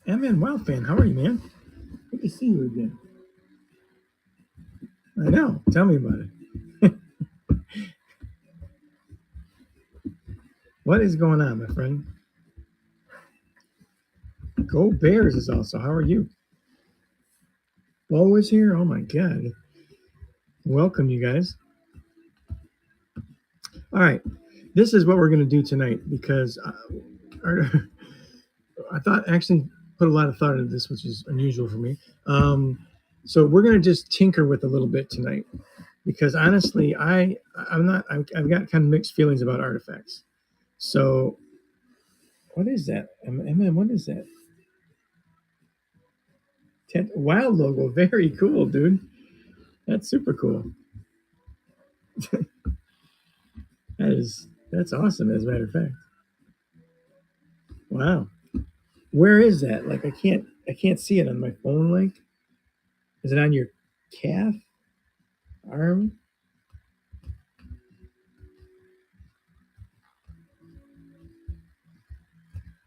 Man, Wild fan, how are you, man? Good to see you again. I know. Tell me about it. What is going on, my friend? Go Bears is also. How are you? Always here. Oh my God. Welcome, you guys. All right. This is what we're going to do tonight because I thought actually put a lot of thought into this, which is unusual for me. So we're going to just tinker with a little bit tonight because honestly, I'm not. I've got kind of mixed feelings about artifacts. So what is that? What is that? Wow logo. Very cool, dude. That's super cool. That's awesome. As a matter of fact, wow. Where is that? Like I can't see it on my phone. Like, is it on your calf, arm?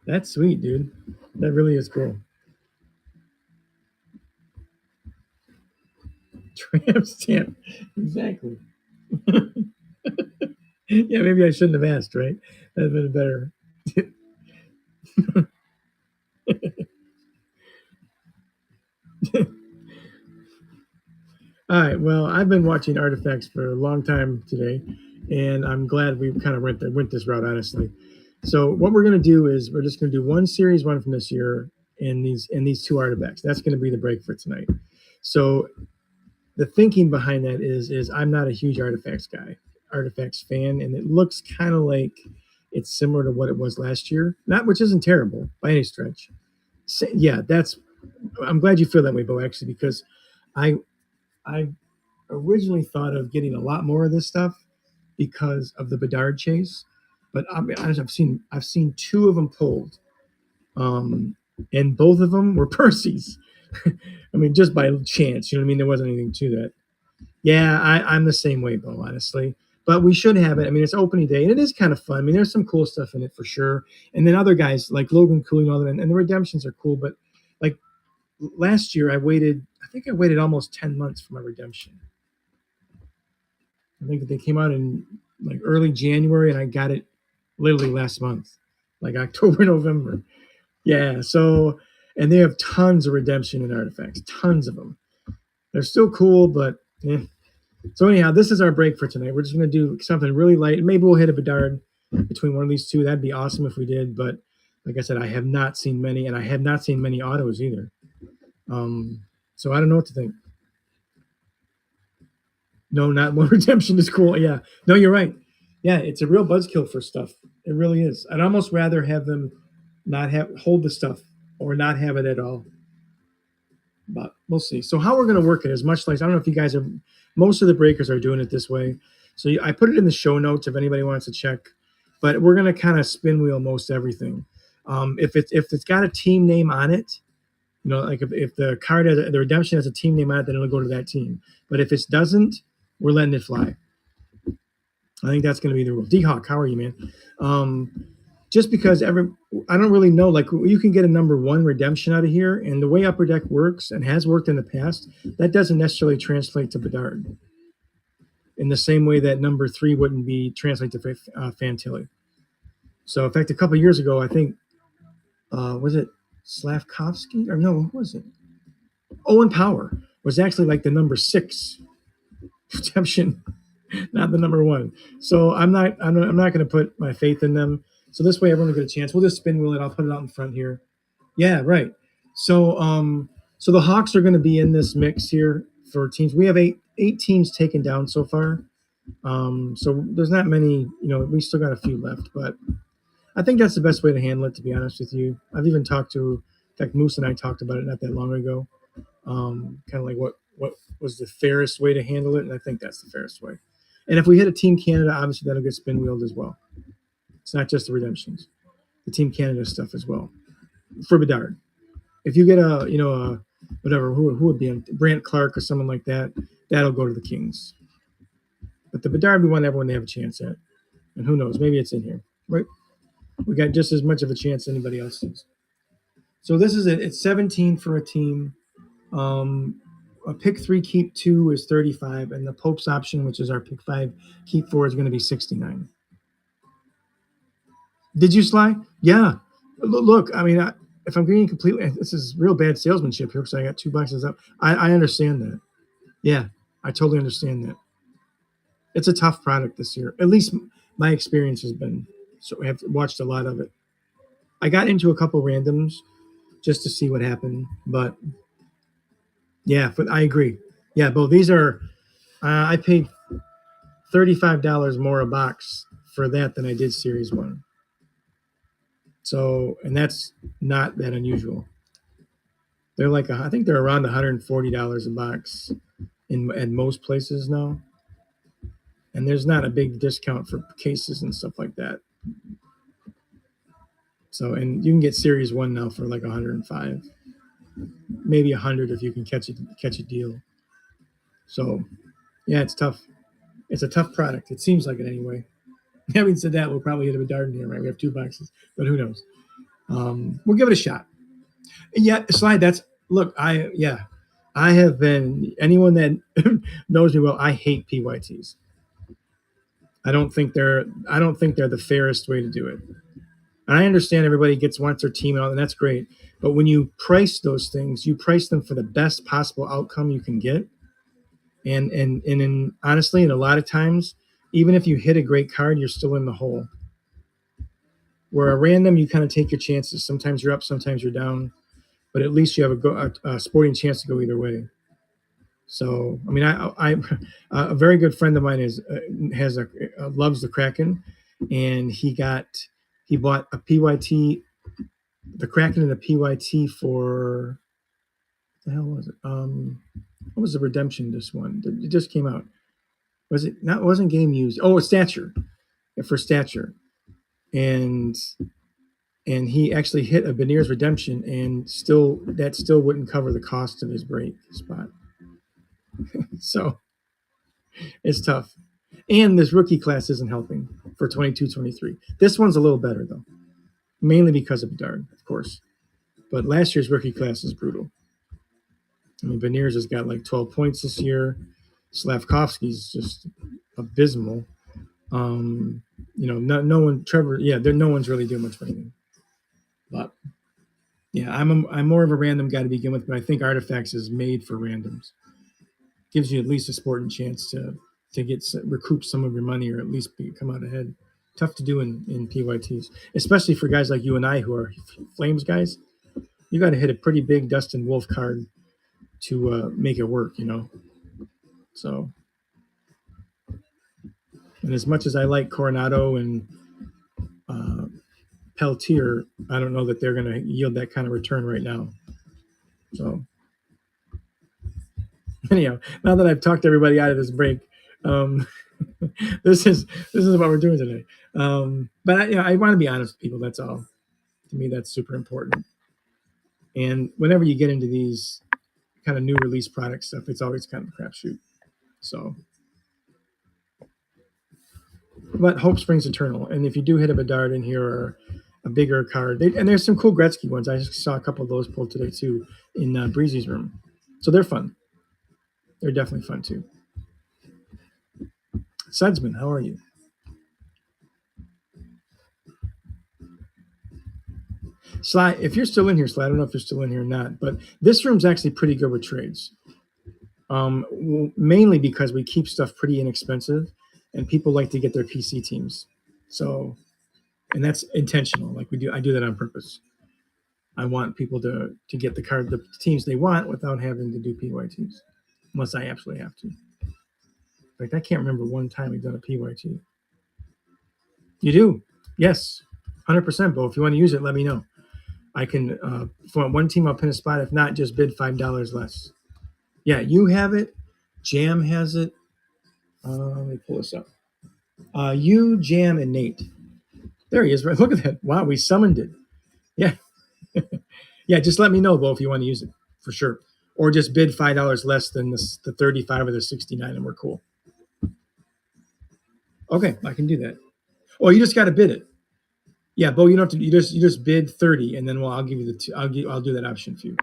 That's sweet, dude. That really is cool. Tramp stamp. Exactly. Yeah, maybe I shouldn't have asked. Right? That'd been better. All right. Well, I've been watching Artifacts for a long time today, and I'm glad we kind of went this route, honestly. So what we're going to do is we're just going to do one series one from this year and these two artifacts. That's going to be the break for tonight. So the thinking behind that is I'm not a huge artifacts fan, and it looks kind of like it's similar to what it was last year. Not which isn't terrible by any stretch. So, yeah, that's. I'm glad you feel that way, Bo. Actually, because I I originally thought of getting a lot more of this stuff because of the Bedard chase, but I'll be honest, I've seen two of them pulled, um, and both of them were Percy's. I mean, just by chance, you know what I mean. There wasn't anything to that. Yeah, I'm the same way, Bo. Honestly, but we should have it. I mean, it's opening day, and it is kind of fun. I mean, there's some cool stuff in it for sure. And then other guys like Logan Cooley and all that, and the redemptions are cool. But like last year, I think I waited almost 10 months for my redemption. I think that they came out in like early January, and I got it literally last month, like October, November. Yeah. So, and they have tons of redemption in artifacts, tons of them. They're still cool, but eh. So anyhow, this is our break for tonight. We're just going to do something really light. Maybe we'll hit a Bedard between one of these two. That'd be awesome if we did. But like I said, I have not seen many, and I have not seen many autos either. Um, so I don't know what to think. No, not more redemption is cool. Yeah. No, you're right. Yeah, it's a real buzzkill for stuff. It really is. I'd almost rather have them not have hold the stuff or not have it at all. But we'll see. So how we're going to work it is much like I don't know if you guys are. Most of the breakers are doing it this way. So I put it in the show notes if anybody wants to check. But we're going to kind of spin wheel most everything. If it's got a team name on it, like if the card has the redemption has a team name on it, then it'll go to that team. But if it doesn't, we're letting it fly. I think that's going to be the rule. D Hawk, how are you, man? Just because I don't really know. Like you can get a number one redemption out of here, and the way Upper Deck works and has worked in the past, that doesn't necessarily translate to Bedard in the same way that number three wouldn't be translate to Fantilli. So, in fact, a couple years ago, I think was it Slavkovsky or no, what was it? Owen Power was actually like the number six redemption, not the number one. So I'm not going to put my faith in them. So this way everyone will get a chance. We'll just spin wheel it. I'll put it out in front here. Yeah, right. So the Hawks are going to be in this mix here for teams. We have eight teams taken down so far. So there's not many. We still got a few left, but I think that's the best way to handle it. To be honest with you, I've even talked to, in fact, Moose and I talked about it not that long ago. Kind of like what was the fairest way to handle it, and I think that's the fairest way. And if we hit a Team Canada, obviously that'll get spin wheeled as well. It's not just the redemptions, the Team Canada stuff as well for Bedard. If you get a whatever who would be Brant Clark or someone like that, that'll go to the Kings. But the Bedard we want everyone to have a chance at, and who knows, maybe it's in here, right? We got just as much of a chance as anybody else does. So this is it. It's 17 for a team. Um, a pick three, keep two is 35, and the Pope's option, which is our pick five, keep four, is going to be 69. Did you, Sly? Yeah. Look, I mean, if I'm getting completely, this is real bad salesmanship here because I got two boxes up. I understand that. Yeah, I totally understand that. It's a tough product this year. At least my experience has been. So I have watched a lot of it. I got into a couple randoms just to see what happened, but yeah, but I agree. Yeah, Bo, these are. I paid $35 more a box for that than I did Series One. So, and that's not that unusual. They're like, I think they're around $140 a box in most places now. And there's not a big discount for cases and stuff like that. So, and you can get Series One now for like 105, maybe 100 if you can catch a deal. So, yeah, it's tough. It's a tough product. It seems like it anyway. Having said that, we'll probably hit a dart in here, right? We have two boxes, but who knows? We'll give it a shot. Yeah, Slide. That's look. I have been anyone that knows me well. I hate PYTs. I don't think they're the fairest way to do it. And I understand everybody wants their team and all, and that's great. But when you price those things, you price them for the best possible outcome you can get. And honestly, in a lot of times, even if you hit a great card, you're still in the hole. Where a random, you kind of take your chances. Sometimes you're up, sometimes you're down, but at least you have a sporting chance to go either way. So, I mean, a very good friend of mine loves the Kraken, and he bought a PYT, the Kraken and the PYT for what the hell was it? What was the redemption? This one it just came out. Was it not? It wasn't game used. Oh, it's stature for stature, and he actually hit a Beniers redemption, and still wouldn't cover the cost of his break spot. So it's tough. And this rookie class isn't helping for 22-23. This one's a little better, though, mainly because of Bedard, of course. But last year's rookie class is brutal. I mean, Beniers has got like 12 points this year. Slavkovsky's just abysmal. No one, Trevor, yeah, no one's really doing much for anything. But yeah, I'm more of a random guy to begin with, but I think Artifacts is made for randoms. Gives you at least a sporting chance to recoup some of your money or at least come out ahead. Tough to do in PYTs, especially for guys like you and I who are Flames guys. You got to hit a pretty big Dustin Wolf card to make it work, So, and as much as I like Coronado and Peltier, I don't know that they're going to yield that kind of return right now. So, anyhow, now that I've talked everybody out of this break, this is what we're doing today. But I want to be honest with people. That's all. To me, that's super important. And whenever you get into these kind of new release product stuff, it's always kind of a crapshoot. So, but hope springs eternal. And if you do hit a Bedard in here or a bigger card, and there's some cool Gretzky ones. I saw a couple of those pulled today too in Breezy's room. So they're fun. They're definitely fun too. Sudsman, how are you? Sly, if you're still in here, Sly, I don't know if you're still in here or not, but this room's actually pretty good with trades. Mainly because we keep stuff pretty inexpensive, and people like to get their PC teams. So, and that's intentional. Like I do that on purpose. I want people to get the teams they want without having to do PYTs, unless I absolutely have to. In fact, I can't remember one time we've done a PYT. You do? Yes, 100%, Bo. If you want to use it, let me know. I can, for one team, I'll pin a spot. If not, just bid $5 less. Yeah, you have it. Jam has it. Let me pull this up. You, Jam, and Nate. There he is. Right. Look at that. Wow, we summoned it. Yeah. Yeah, just let me know, Bo, if you want to use it for sure. Or just bid $5 less than the 35 or the 69, and we're cool. Okay, I can do that. Oh, you just got to bid it. Yeah, Bo, you don't have to. You just bid 30, and then I'll give you the two. I'll do that option for you.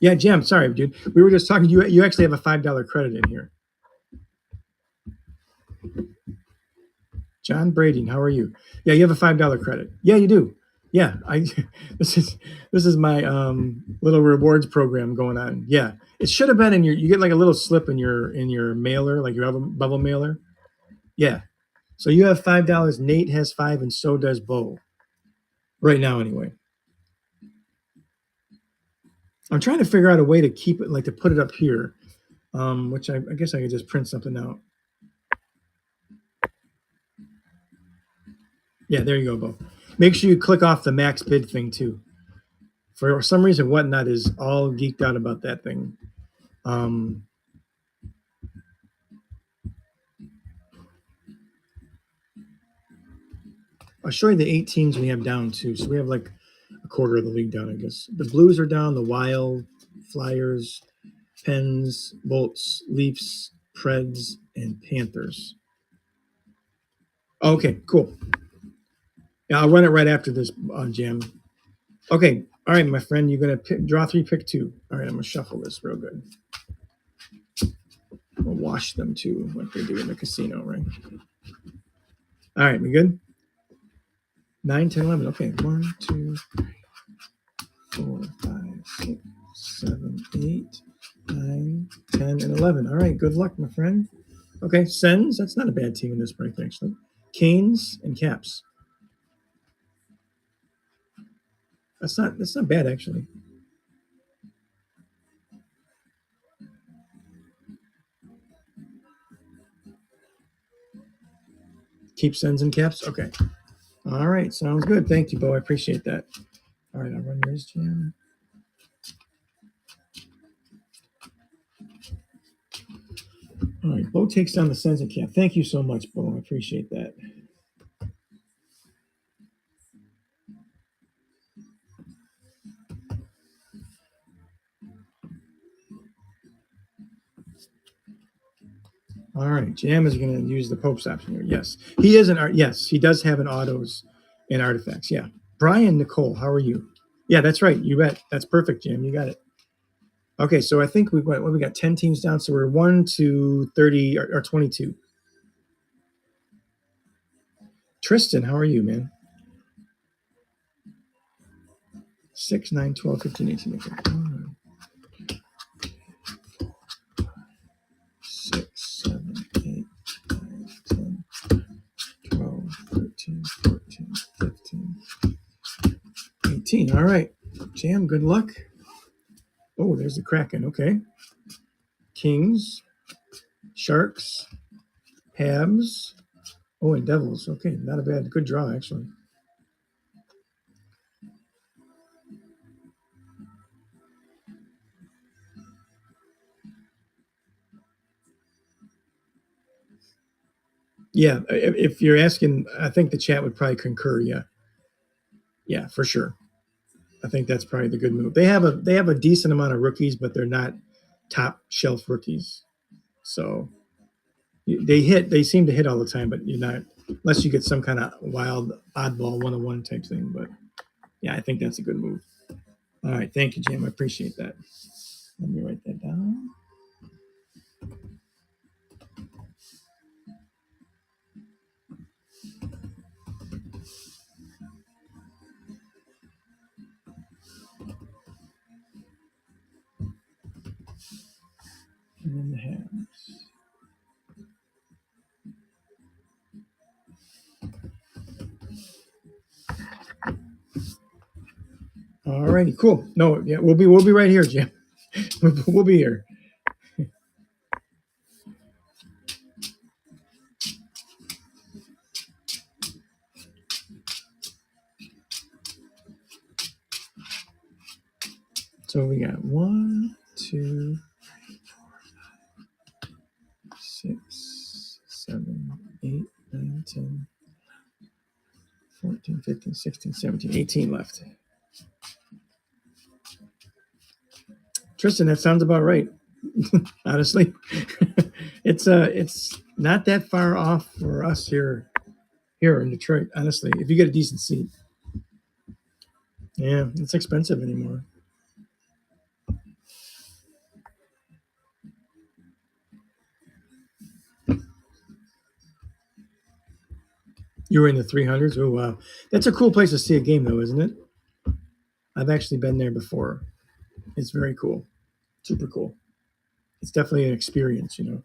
Yeah, Jam. Sorry, dude. We were just talking. You actually have a $5 credit in here. John Brady, how are you? Yeah, you have a $5 credit. Yeah, you do. Yeah, I. This is this is my little rewards program going on. Yeah, it should have been in your. You get like a little slip in your mailer, like your bubble mailer. Yeah. So you have $5. Nate has 5, and so does Bo. Right now, anyway. I'm trying to figure out a way to keep it, like to put it up here, which I guess I could just print something out. Yeah, there you go, Bo. Make sure you click off the max bid thing too. For some reason, Whatnot is all geeked out about that thing. Um, I'll show you the 8 teams we have down too. So we have like a quarter of the league down, I guess. The Blues are down, the Wild, Flyers, Pens, Bolts, Leafs, Preds, and Panthers. Okay, cool. Yeah, I'll run it right after this Jam. Okay, all right, my friend, you're gonna draw 3, pick 2. All right, I'm gonna shuffle this real good. We'll wash them too, like they do in the casino, right? All right, we good? 9, 10, 11. Okay, 1, 2, 4, 5, 6, 7, 8, 9, 10, and 11. All right, good luck, my friend. Okay, Sens, that's not a bad team in this break, actually. Canes and Caps. That's not bad, actually. Keep Sens and Caps? Okay. All right, sounds good. Thank you, Bo. I appreciate that. All right, I'll run yours, Jam. All right, Bo takes down the Sens and Cap. Thank you so much, Bo. I appreciate that. All right, Jam is going to use the Pope's option here. Yes, he is an art. Yes, he does have an autos and artifacts. Yeah, Brian Nicole, how are you? Yeah, that's right. You bet. That's perfect, Jam. You got it. Okay, so I think we got 10 teams down. So we're 1 to 30 or 22. Tristan, how are you, man? 6, 9, 12, 15, 18. Okay. 6, 7, 8, 9, 10, 12, 13, 14, 15, 18. All right. Jam, good luck. Oh, there's the Kraken. Okay. Kings, Sharks, Habs. Oh, and Devils. Okay. Not a bad, good draw, actually. Yeah. If you're asking, I think the chat would probably concur. Yeah. Yeah, for sure. I think that's probably the good move. They have a decent amount of rookies, but they're not top shelf rookies. So they seem to hit all the time, but you're not unless you get some kind of wild oddball 101 type thing. But yeah, I think that's a good move. All right, thank you, Jim. I appreciate that. Let me write that down. And then the Habs. All righty, cool. No, yeah, we'll be right here, Jim. We'll be here. So we got 1, 2, 6, 7, 8, 9, 10, 14, 15, 16, 17, 18 left. Tristan, that sounds about right. Honestly, it's not that far off for us here here in Detroit. Honestly, if you get a decent seat, yeah, it's expensive anymore. You were in the 300s. Oh wow, that's a cool place to see a game, though, isn't it? I've actually been there before. It's very cool, super cool. It's definitely an experience, you know.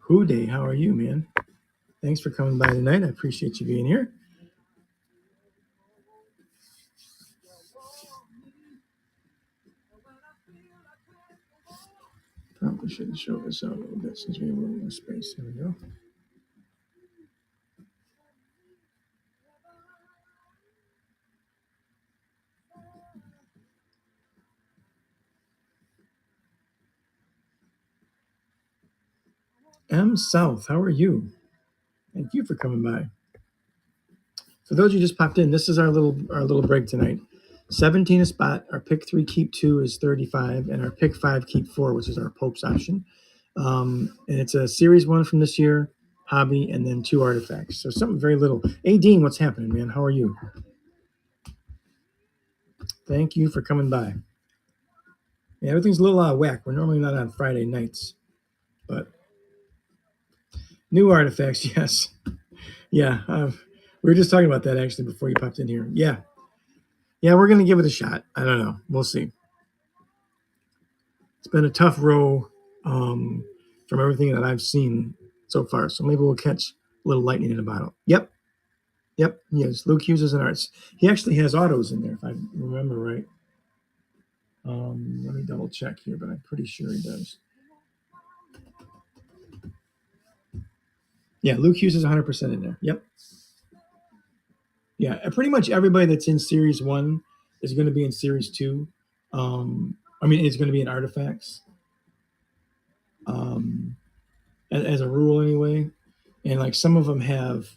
Who Day, how are you, man? Thanks for coming by tonight. I appreciate you being here. Probably should show this out a little bit since we have a little more space. There we go. M South, how are you? Thank you for coming by. For those of you just popped in, this is our little break tonight. 17 a spot. Our pick three keep two is 35, and our pick five keep four, which is our Pope's option. And it's a series one from this year, hobby, and then two artifacts. So something very little. Hey Dean, what's happening, man? How are you? Thank you for coming by. Yeah, everything's a little out of whack. We're normally not on Friday nights, but new artifacts, yes. Yeah, we were just talking about that actually before you popped in here. Yeah, yeah, we're gonna give it a shot. I don't know. We'll see. It's been a tough row from everything that I've seen so far. So maybe we'll catch a little lightning in a bottle. Yep, yep. Yes, Luke Hughes is an arts. He actually has autos in there, if I remember right. Let me double check here, but I'm pretty sure he does. Yeah, Luke Hughes is 100% in there. Yep. Yeah, pretty much everybody that's in Series 1 is going to be in Series 2. I mean, it's going to be in Artifacts, um, as a rule anyway. And like some of them have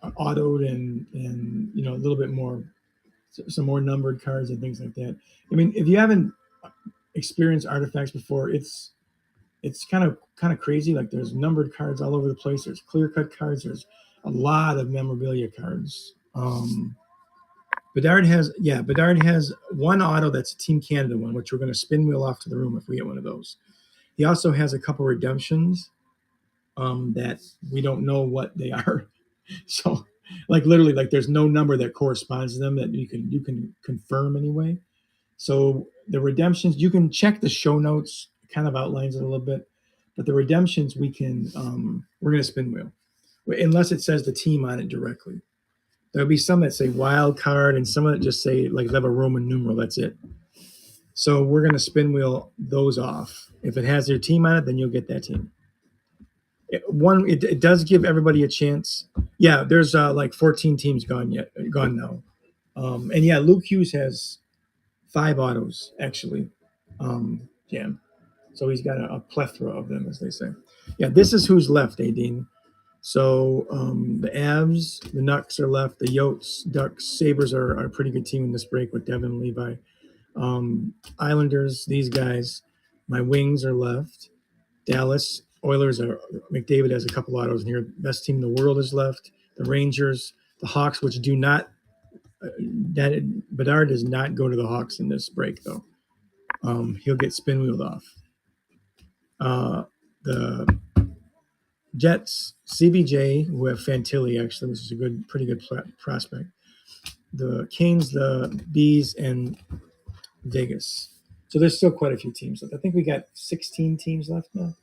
autoed and a little bit more, some more numbered cards and things like that. I mean, if you haven't experienced Artifacts before, it's kind of crazy. Like there's numbered cards all over the place. There's clear cut cards. There's a lot of memorabilia cards. Bedard has one auto that's a Team Canada one, which we're going to spin wheel off to the room if we get one of those. He also has a couple redemptions that we don't know what they are. So, like literally, like there's no number that corresponds to them that you can confirm anyway. So the redemptions, you can check the show notes, kind of outlines it a little bit, but the redemptions we're going to spin wheel, unless it says the team on it directly. There'll be some that say wild card and some that just say like they have a Roman numeral. That's it. So we're gonna spin wheel those off. If it has your team on it, then you'll get that team. It does give everybody a chance. Yeah, there's like 14 teams gone now. And yeah, Luke Hughes has 5 autos actually. Jam. So he's got a plethora of them, as they say. Yeah, this is who's left, Adine. So the Avs, the Nucks are left. The Yotes, Ducks, Sabres are a pretty good team in this break with Devin Levi. Islanders, these guys. My Wings are left. Dallas, Oilers are McDavid has a couple autos in here. Best team in the world is left. The Rangers, the Hawks, which do not that Bedard does not go to the Hawks in this break though. He'll get spin wheeled off. The Jets, CBJ, who have Fantilli actually, which is a pretty good prospect. The Canes, the Bees, and Vegas. So there's still quite a few teams left. I think we got 16 teams left now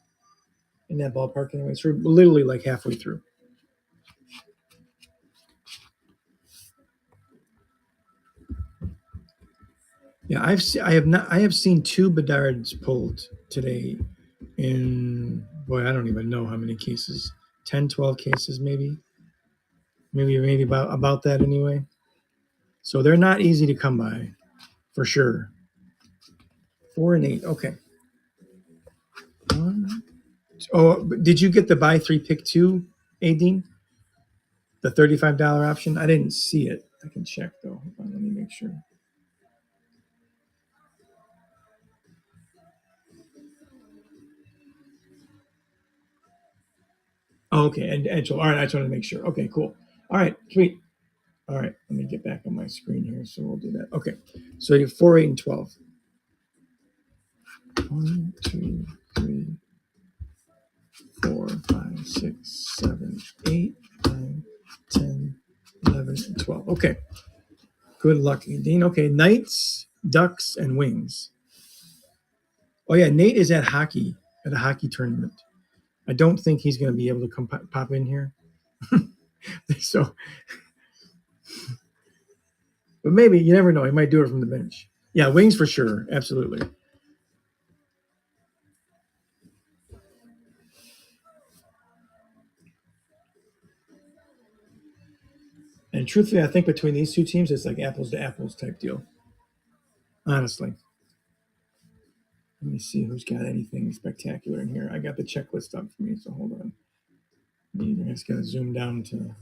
in that ballpark anyway. So we're literally like halfway through. Yeah, I have not I have seen two Bedards pulled today in boy, I don't even know how many cases. 10, 12 cases maybe. Maybe about that anyway. So they're not easy to come by for sure. 4 and 8. Okay. One, oh, did you get the buy three pick two, Adine? The $35 option? I didn't see it. I can check though. Hold on, let me make sure. Oh, okay. And so, all right. I just wanted to make sure. Okay, cool. All right, sweet. All right, let me get back on my screen here. So we'll do that. Okay. So you have 4, 8, and 12. 1, 2, 3, 4, 5, 6, 7, 8, 9, 10, 11, and 12. Okay. Good luck, Dean. Okay. Knights, ducks, and wings. Oh, yeah. Nate is at a hockey tournament. I don't think he's going to be able to come pop in here. So, but maybe you never know. He might do it from the bench. Yeah, wings for sure. Absolutely. And truthfully, I think between these two teams, it's like apples to apples type deal. Honestly. Let me see who's got anything spectacular in here. I got the checklist up for me, so hold on. I just got to zoom down to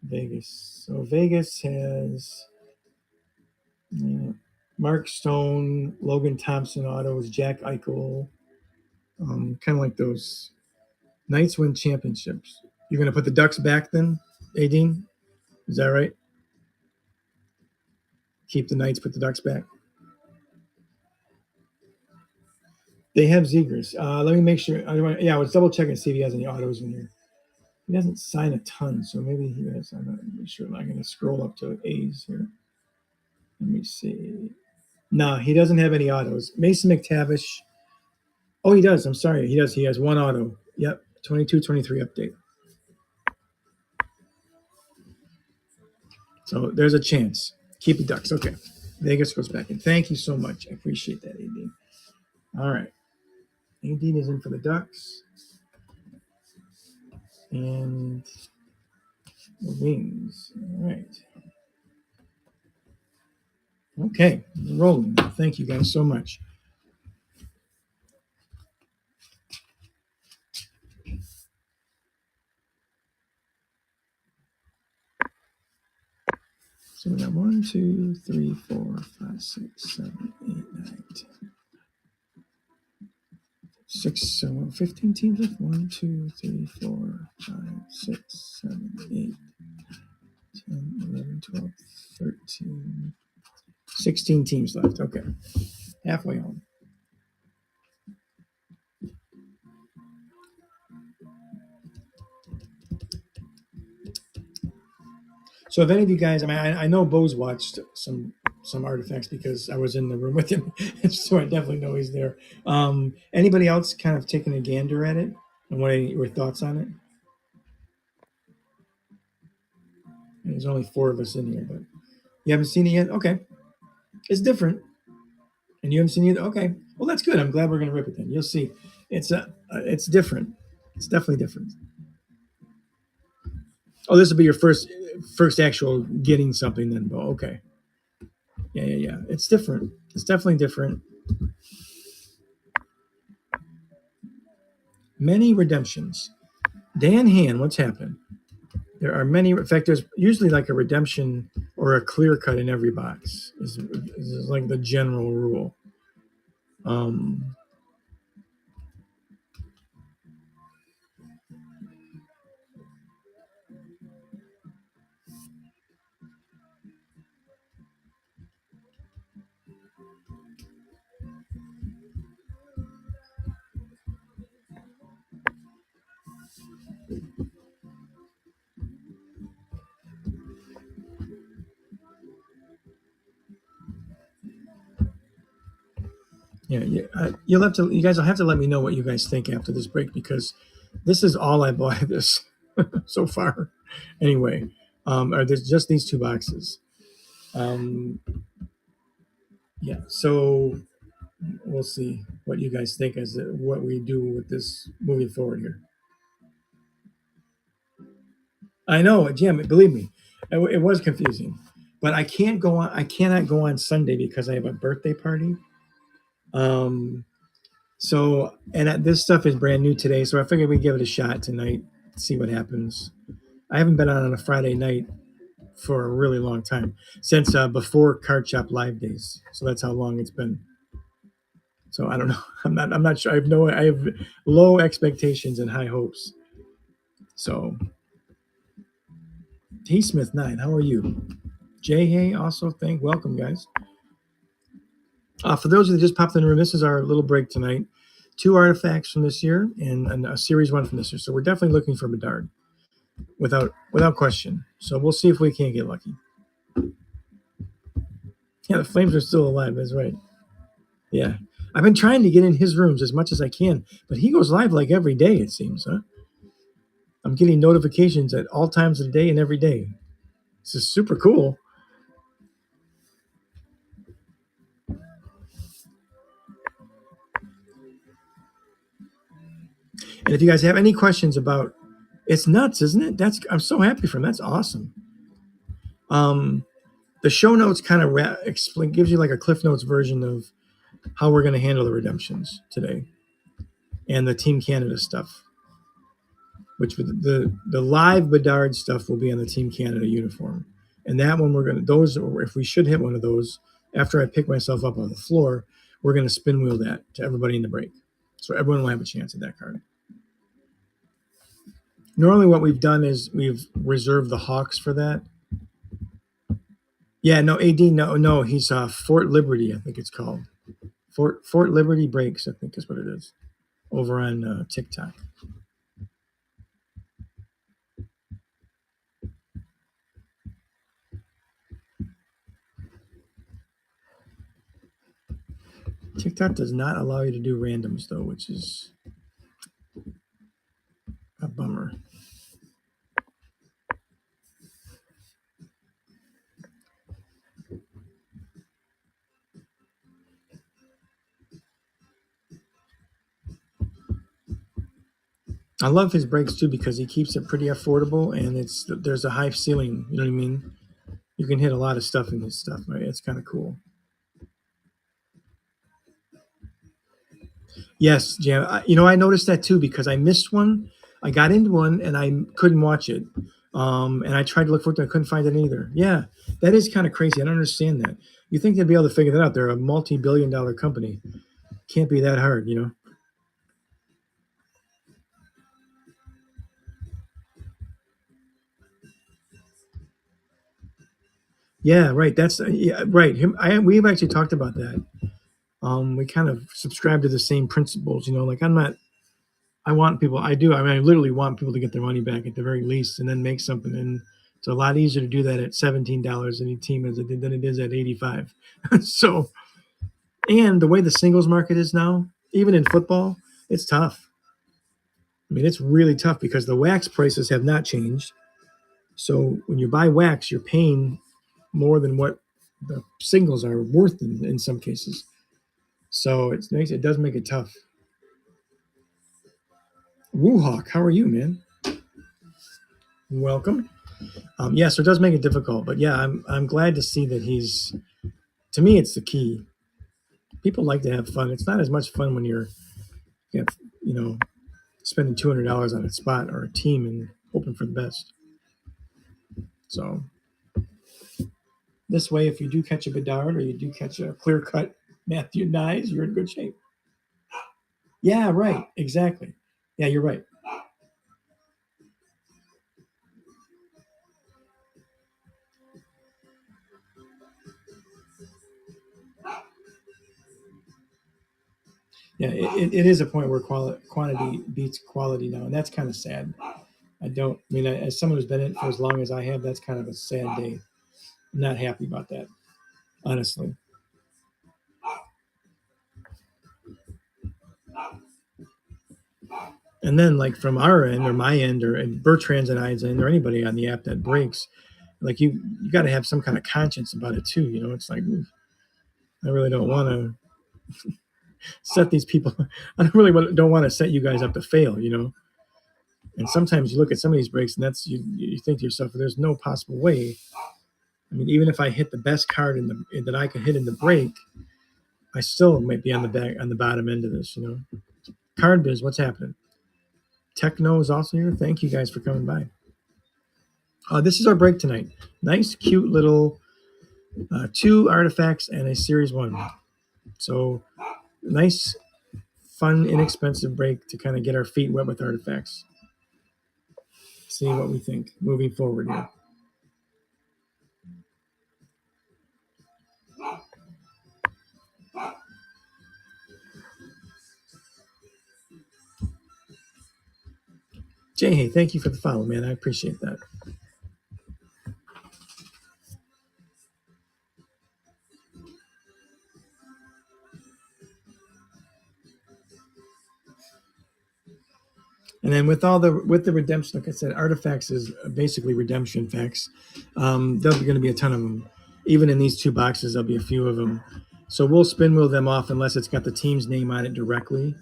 Vegas. So Vegas has Mark Stone, Logan Thompson autos, Jack Eichel, kind of like those Knights win championships. You're going to put the Ducks back then, Adine? Is that right? Keep the Knights, put the Ducks back. They have Zegers. Let me make sure. I was double checking to see if he has any autos in here. He doesn't sign a ton, so maybe he has. I'm not really sure. I'm going to scroll up to A's here. Let me see. No, he doesn't have any autos. Mason McTavish. Oh, he does. I'm sorry. He does. He has one auto. Yep. 22-23 update. So there's a chance. Keep the Ducks. Okay. Vegas goes back in. Thank you so much. I appreciate that, AD. All right. AD is in for the Ducks. And the Wings. All right. Okay. Rolling. Thank you guys so much. So we got 1, 2, 3, 4, 5, 6, 7, 8, 9, 10. 6, so 15 teams left. 1, 2, 3, 4, 5, 6, 7, 8, 10, 11, 12, 13. 16 teams left. Okay. Halfway home. So if any of you guys, I mean, I know Bo's watched some artifacts because I was in the room with him, so I definitely know he's there. Anybody else kind of taking a gander at it, and what are your thoughts on it? And there's only 4 of us in here, but you haven't seen it yet. Okay, it's different, and you haven't seen it. Okay, well that's good. I'm glad we're gonna rip it then. You'll see. It's different. It's definitely different. Oh, this will be your first actual getting something then, Bo. Okay. Yeah. It's different. It's definitely different. Many redemptions. Dan Han, what's happened? There are many. In fact, there's usually like a redemption or a clear cut in every box. Is like the general rule. Um, you'll have to. You guys will have to let me know what you guys think after this break because this is all I bought this so far. Anyway, there's just these 2 boxes. Um, Yeah. So we'll see what you guys think as what we do with this moving forward here. I know, Jim. Believe me, it was confusing, but I can't go on. I cannot go on Sunday because I have a birthday party. Um. So this stuff is brand new today, so I figured we'd give it a shot tonight, see what happens. I haven't been on a Friday night for a really long time since before Card Shop Live days. So that's how long it's been. So I don't know. I'm not sure. I have low expectations and high hopes. So T Smith 9, how are you? Jay Hay also welcome guys. For those of you that just popped in the room, this is our little break tonight. 2 artifacts from this year and a series 1 from this year. So we're definitely looking for Bedard without question. So we'll see if we can't get lucky. Yeah, the Flames are still alive. That's right. Yeah. I've been trying to get in his rooms as much as I can, but he goes live like every day, it seems, huh? I'm getting notifications at all times of the day and every day. This is super cool. And if you guys have any questions about it's nuts, isn't it? I'm so happy for him. That's awesome. The show notes kind of gives you like a Cliff Notes version of how we're going to handle the redemptions today and the Team Canada stuff. Which the live Bedard stuff will be on the Team Canada uniform, and that one if we should hit one of those after I pick myself up on the floor, we're gonna spin wheel that to everybody in the break, so everyone will have a chance at that card. Normally, what we've done is we've reserved the Hawks for that. Yeah, no, AD, no, he's Fort Liberty, I think it's called. Fort Liberty Breaks, I think is what it is, over on TikTok. TikTok does not allow you to do randoms though, which is a bummer. I love his breaks too because he keeps it pretty affordable and there's a high ceiling. You know what I mean? You can hit a lot of stuff in his stuff, right? It's kind of cool. Yes, Jam. I noticed that too because I missed one. I got into one and I couldn't watch it. And I tried to look for it, I couldn't find it either. Yeah, that is kind of crazy. I don't understand that. You think they'd be able to figure that out? They're a multi-billion-dollar company. Can't be that hard, you know? Yeah, right. That's yeah, right. We've actually talked about that. We kind of subscribe to the same principles, like I want people, I literally want people to get their money back at the very least and then make something. And it's a lot easier to do that at $17 any team than it is at 85. So, and the way the singles market is now, even in football, it's tough. I mean, it's really tough because the wax prices have not changed. So when you buy wax, you're paying more than what the singles are worth in some cases. So it does make it tough. Woohawk, how are you, man? Welcome. So it does make it difficult, but yeah, I'm glad to see that he's. To me, it's the key. People like to have fun. It's not as much fun when you know, spending $200 on a spot or a team and hoping for the best. So this way, if you do catch a Bedard or you do catch a clear cut Matthew Nyes, you're in good shape. Yeah, right. Exactly. Yeah, you're right. Yeah, it is a point where quantity beats quality now, and that's kind of sad. As someone who's been in it for as long as I have, that's kind of a sad day. I'm not happy about that, honestly. And then, like from our end or my end or Bertrand's and I's end or anybody on the app that breaks, like you got to have some kind of conscience about it too. It's like I really don't want to set these people. I don't really don't want to set you guys up to fail, you know. And sometimes you look at some of these breaks, and that's you think to yourself, there's no possible way. I mean, even if I hit the best card that I could hit in the break, I still might be on the bottom end of this, you know. Card biz, what's happening? Techno is also here. Thank you guys for coming by. This is our break tonight. Nice, cute little 2 artifacts and a series 1. So nice, fun, inexpensive break to kind of get our feet wet with artifacts. See what we think moving forward here. Jay, hey, thank you for the follow, man. I appreciate that. And then with the redemption, like I said, artifacts is basically redemption facts. There'll be going to be a ton of them. Even in these 2 boxes, there'll be a few of them. So we'll spin wheel them off unless it's got the team's name on it directly.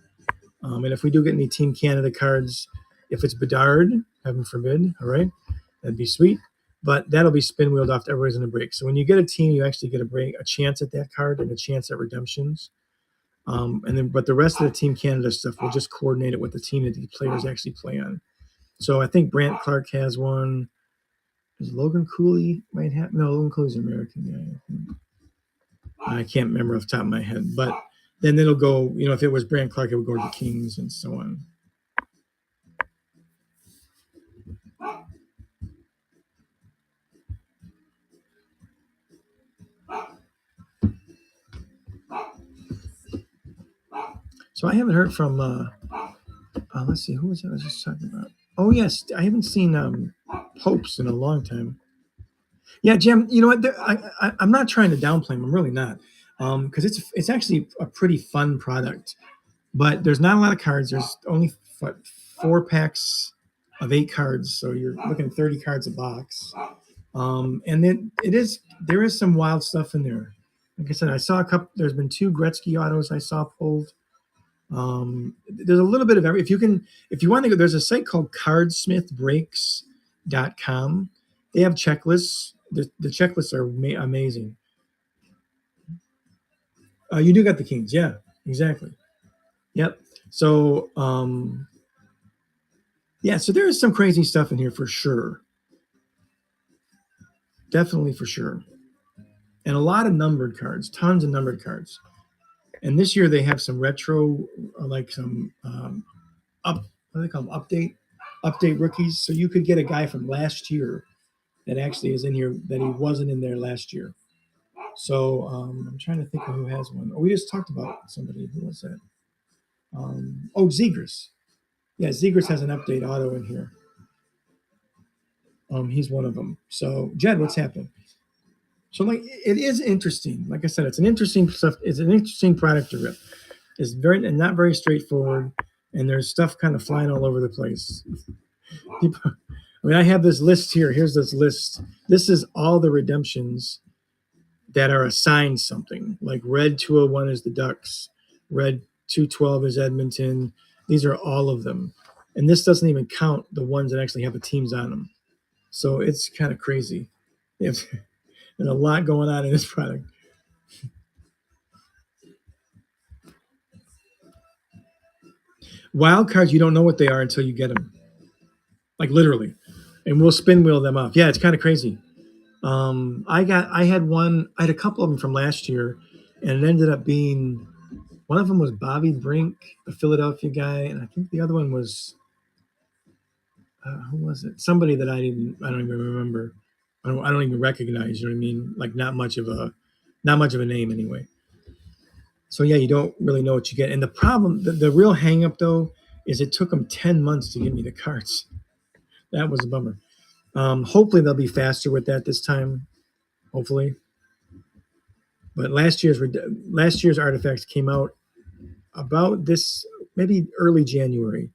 And if we do get any Team Canada cards, if it's Bedard, heaven forbid, all right, that'd be sweet. But that'll be spin wheeled off to everybody's in a break. So when you get a team, you actually get a chance at that card and a chance at redemptions. But the rest of the Team Canada stuff, we'll just coordinate it with the team that the players actually play on. So I think Brant Clark has one. Is Logan Cooley might have? No, Logan Cooley's an American guy. I can't remember off the top of my head, but then it'll go, you know, if it was Brant Clark, it would go to the Kings and so on. So I haven't heard from, let's see, who was that I was just talking about? Oh, yes, I haven't seen Popes in a long time. Yeah, Jim, you know what? I'm not trying to downplay them. I'm really not. Because it's actually a pretty fun product. But there's not a lot of cards. There's only 4 packs of 8 cards. So you're looking at 30 cards a box. And then there is some wild stuff in there. Like I said, I saw a couple. There's been 2 Gretzky autos I saw pulled. There's a little bit of every. If you want to go, there's a site called cardsmithbreaks.com. They have checklists. The checklists are amazing. You do got the Kings, yeah, exactly. Yep. So yeah, so there is some crazy stuff in here for sure. Definitely for sure. And a lot of numbered cards, tons of numbered cards. And this year they have some retro, like some what do they call them? Update rookies. So you could get a guy from last year that actually is in here that he wasn't in there last year. So I'm trying to think of who has one. Oh, we just talked about somebody. Who was that? Zegras. Yeah, Zegras has an update auto in here. He's one of them. So Jed, what's happening? So like it is interesting. Like I said, it's an interesting stuff. It's an interesting product to rip. It's not very straightforward, and there's stuff kind of flying all over the place. People, I mean, I have this list here. Here's this list. This is all the redemptions that are assigned something. Like red 201 is the Ducks, red 212 is Edmonton. These are all of them, and this doesn't even count the ones that actually have the teams on them. So it's kind of crazy. There's a lot going on in this product. Wild cards, you don't know what they are until you get them. Like literally. And we'll spin wheel them off. Yeah, it's kind of crazy. I had a couple of them from last year, and it ended up being one of them was Bobby Brink, the Philadelphia guy, and I think the other one was who was it? Somebody that I don't even remember. I don't even recognize. You know what I mean? Like not much of a name anyway. So yeah, you don't really know what you get. And the problem, the real hang up though, is it took them 10 months to give me the cards. That was a bummer. Hopefully they'll be faster with that this time. Hopefully. But last year's artifacts came out about this maybe early January.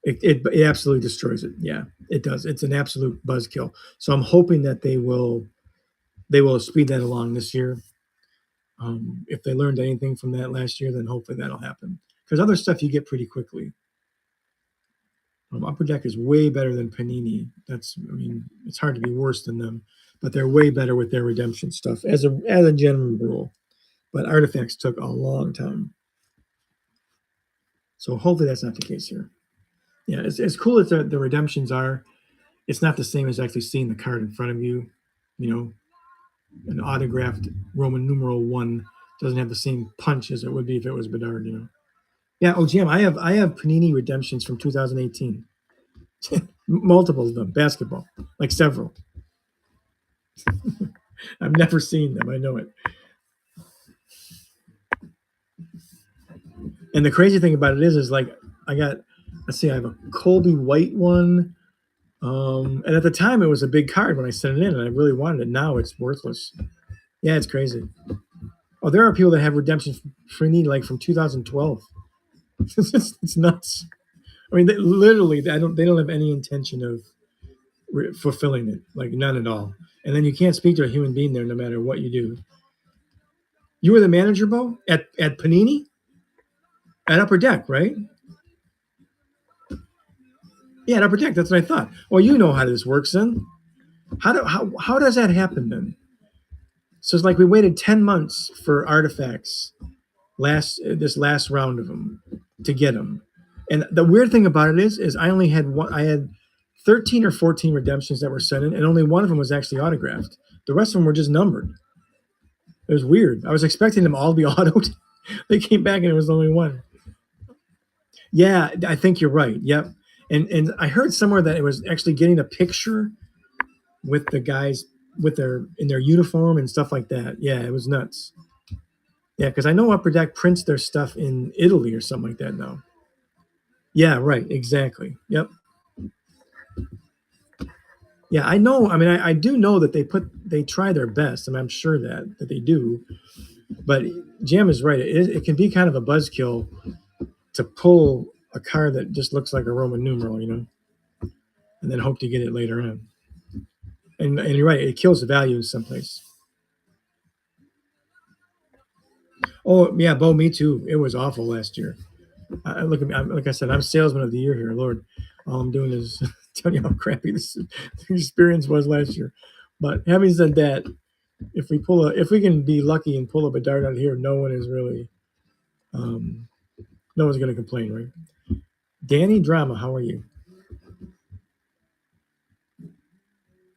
It absolutely destroys it. Yeah, it does. It's an absolute buzzkill. So I'm hoping that they will speed that along this year. If they learned anything from that last year, then hopefully that'll happen. Because other stuff you get pretty quickly. Upper Deck is way better than Panini. I mean, it's hard to be worse than them, but they're way better with their redemption stuff as a general rule. But Artifacts took a long time, so hopefully that's not the case here. Yeah, as cool as the redemptions are, it's not the same as actually seeing the card in front of you. You know, an autographed Roman numeral 1 doesn't have the same punch as it would be if it was Bedard. Yeah. Oh, Jim, I have Panini redemptions from 2018. Multiple of them, basketball, like several. I've never seen them. I know it. And the crazy thing about it is like I got, let's see, I have a Colby White one. And at the time it was a big card when I sent it in, and I really wanted it. Now it's worthless. Yeah, it's crazy. Oh, there are people that have redemption for me like from 2012. It's nuts. I mean, they don't have any intention of fulfilling it, like none at all. And then you can't speak to a human being there, no matter what you do. You were the manager, Bo, at Panini, at Upper Deck, right? Yeah, at Upper Deck. That's what I thought. Well, you know how this works, then. How does that happen then? So it's like we waited 10 months for Artifacts this last round of them to get them. And the weird thing about it is I only had one. I had 13 or 14 redemptions that were sent in, and only one of them was actually autographed. The rest of them were just numbered. It was weird. I was expecting them all to be autoed. They came back and it was only one. Yeah, I think you're right. Yep. And I heard somewhere that it was actually getting a picture with the guys with their uniform and stuff like that. Yeah, it was nuts. Yeah, because I know Upper Deck prints their stuff in Italy or something like that now. Yeah, right. Exactly. Yep. Yeah, I know. I mean, I do know that they try their best, and I'm sure that they do. But Jam is right. It can be kind of a buzzkill to pull a card that just looks like a Roman numeral, and then hope to get it later on. And you're right. It kills the value in some place. Oh yeah, Bo, me too. It was awful last year. Look at me. Like I said, I'm salesman of the year here. Lord, all I'm doing is telling you how crappy this experience was last year. But having said that, if we can be lucky and pull up a dart out here, no one is really, um, no one's going to complain, right? Danny Drama, how are you?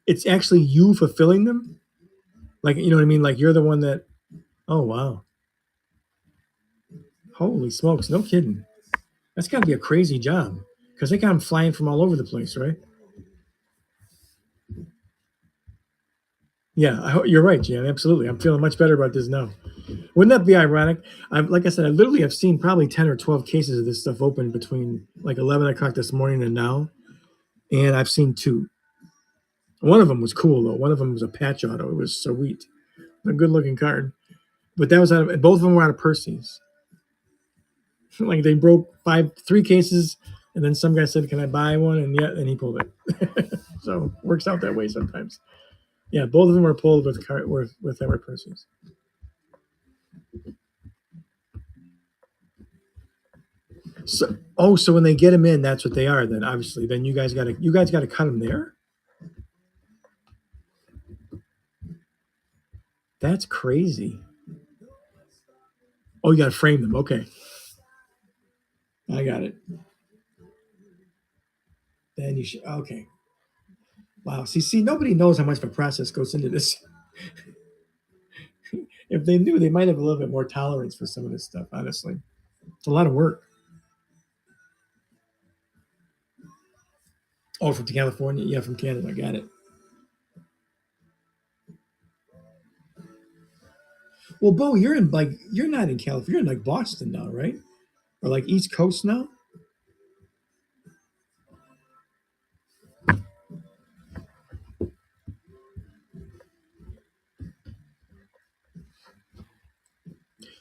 It's actually you fulfilling them, like you know what I mean. Like you're the one that. Oh wow! Holy smokes! No kidding. That's got to be a crazy job because they got them flying from all over the place, right? Yeah, you're right, Jan. Absolutely. I'm feeling much better about this now. Wouldn't that be ironic? Like I said, I literally have seen probably 10 or 12 cases of this stuff open between like 11 o'clock this morning and now. And I've seen two. One of them was cool, though. One of them was a patch auto. It was sweet. A good looking card. But that was both of them were out of Percy's. Like they broke three cases. And then some guy said, "Can I buy one?" And yeah, and he pulled it. So works out that way sometimes. Yeah, both of them were pulled with Ever Percy's. So when they get them in, that's what they are. Then obviously, then you guys got to cut them there. That's crazy. Oh, you got to frame them. Okay, I got it. Then you should. Okay. Wow. See, nobody knows how much of a process goes into this. If they knew, they might have a little bit more tolerance for some of this stuff. Honestly, it's a lot of work. Oh, from California? Yeah, from Canada. Got it. Well, Bo, you're not in California. You're in like Boston now, right? Or like East Coast now.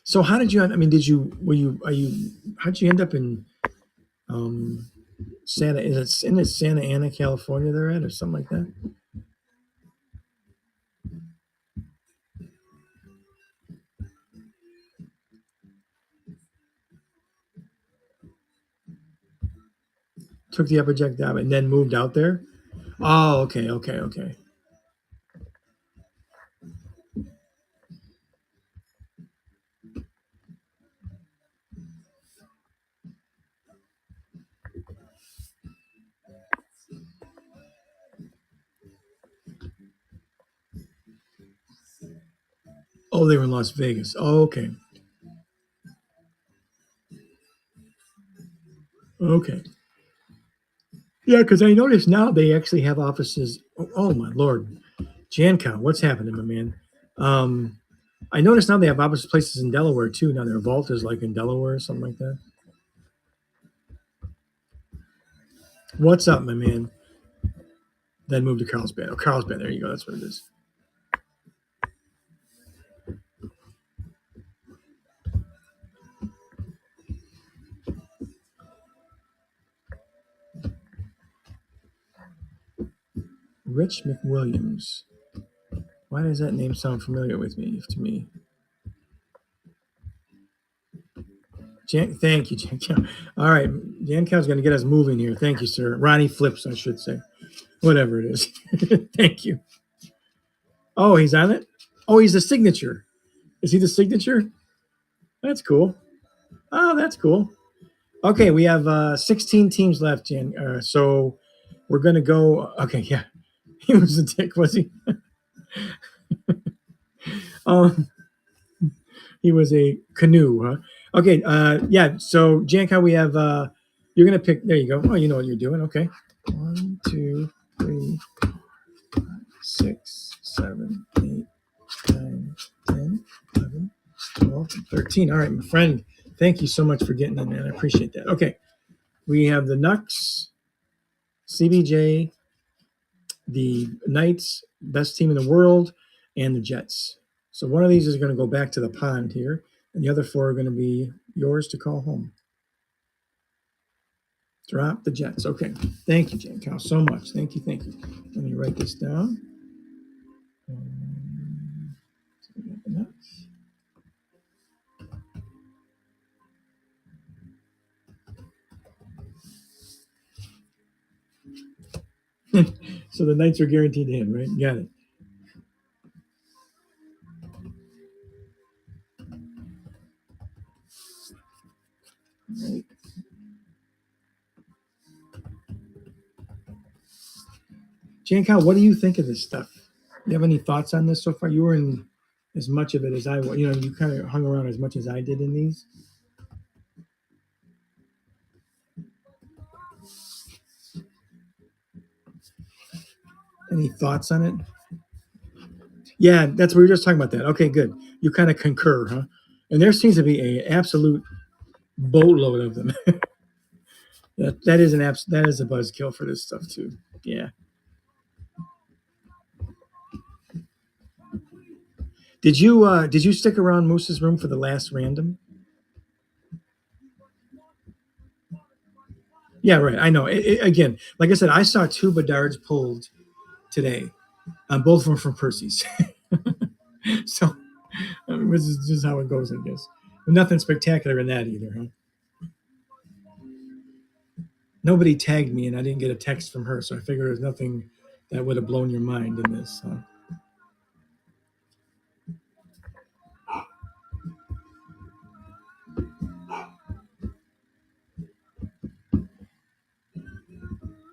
So how did you? I mean, did you? Were you? Are you? How did you end up in um, Santa? Is it Santa Ana, California? They're at or something like that. Took the upper deck job and then moved out there. Oh, okay, okay, okay. Oh, they were in Las Vegas. Oh, okay, okay. Yeah, because I noticed now they actually have offices. Oh my lord, Jankow, what's happening, my man? Um, I noticed now they have office places in Delaware too. Now their vault is like in Delaware or something like that. What's up, my man? Then move to Carlsbad. Oh, Carlsbad. There you go. That's what it is. Rich McWilliams. Why does that name sound familiar with me? To me, thank you, Jan. All right, Jan Cow's going to get us moving here. Thank you, sir. Ronnie Flips, I should say. Whatever it is. Thank you. Oh, he's on it. Oh, he's the signature. Is he the signature? That's cool. Oh, that's cool. Okay, we have 16 teams left, Jan. So we're going to go. Okay, yeah. He was a dick, was he? Um, he was a canoe, huh? Okay, yeah. So Janko, we have. You're gonna pick. There you go. Oh, you know what you're doing. Okay. 1, 2, 3, 6, 7, 8, 9, 10, 11, 12, 13. All right, my friend. Thank you so much for getting in, man. I appreciate that. Okay, we have the Knucks, CBJ, the Knights, best team in the world, and the Jets. So one of these is going to go back to the pond here, and the other four are going to be yours to call home. Drop the Jets. Okay. Thank you, Jan Cow, so much. Thank you. Thank you. Let me write this down. So we got the Nuts. So the Knights are guaranteed to him, right? Got it. Right. Jan Cow, what do you think of this stuff? You have any thoughts on this so far? You were in as much of it as I was. You know, you kind of hung around as much as I did in these. Any thoughts on it? Yeah, that's we were just talking about that. Okay, good. You kind of concur, huh? And there seems to be a absolute boatload of them. That is that is a buzzkill for this stuff too. Yeah. Did you stick around Moose's room for the last random? Yeah, right. I know. Again, like I said, I saw two Bedards pulled today. Both of them from Percy's. So this is just how it goes, I guess. But nothing spectacular in that either, huh? Nobody tagged me, and I didn't get a text from her, so I figured there's nothing that would have blown your mind in this. Huh?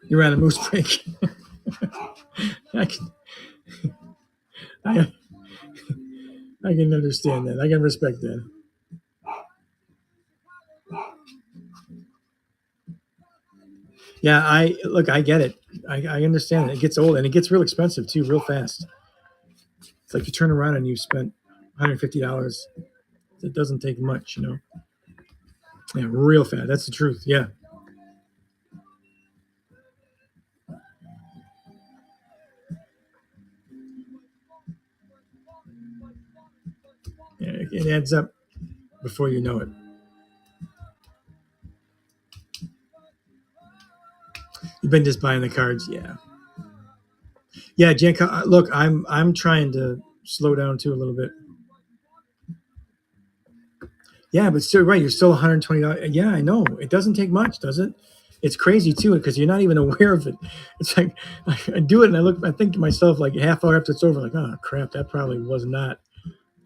You're on a moose break. I can, I, I can understand that. I can respect that. Yeah, I look. I get it. I understand it. It gets old and it gets real expensive too, real fast. It's like you turn around and you spent $150. It doesn't take much, you know. Yeah, real fast. That's the truth. Yeah. Yeah, it adds up before you know it. You've been just buying the cards, yeah. Yeah, Jan. Look, I'm trying to slow down too a little bit. Yeah, but still, right? You're still $120. Yeah, I know. It doesn't take much, does it? It's crazy too because you're not even aware of it. It's like I do it and I think to myself like half hour after it's over, like, oh crap, that probably was not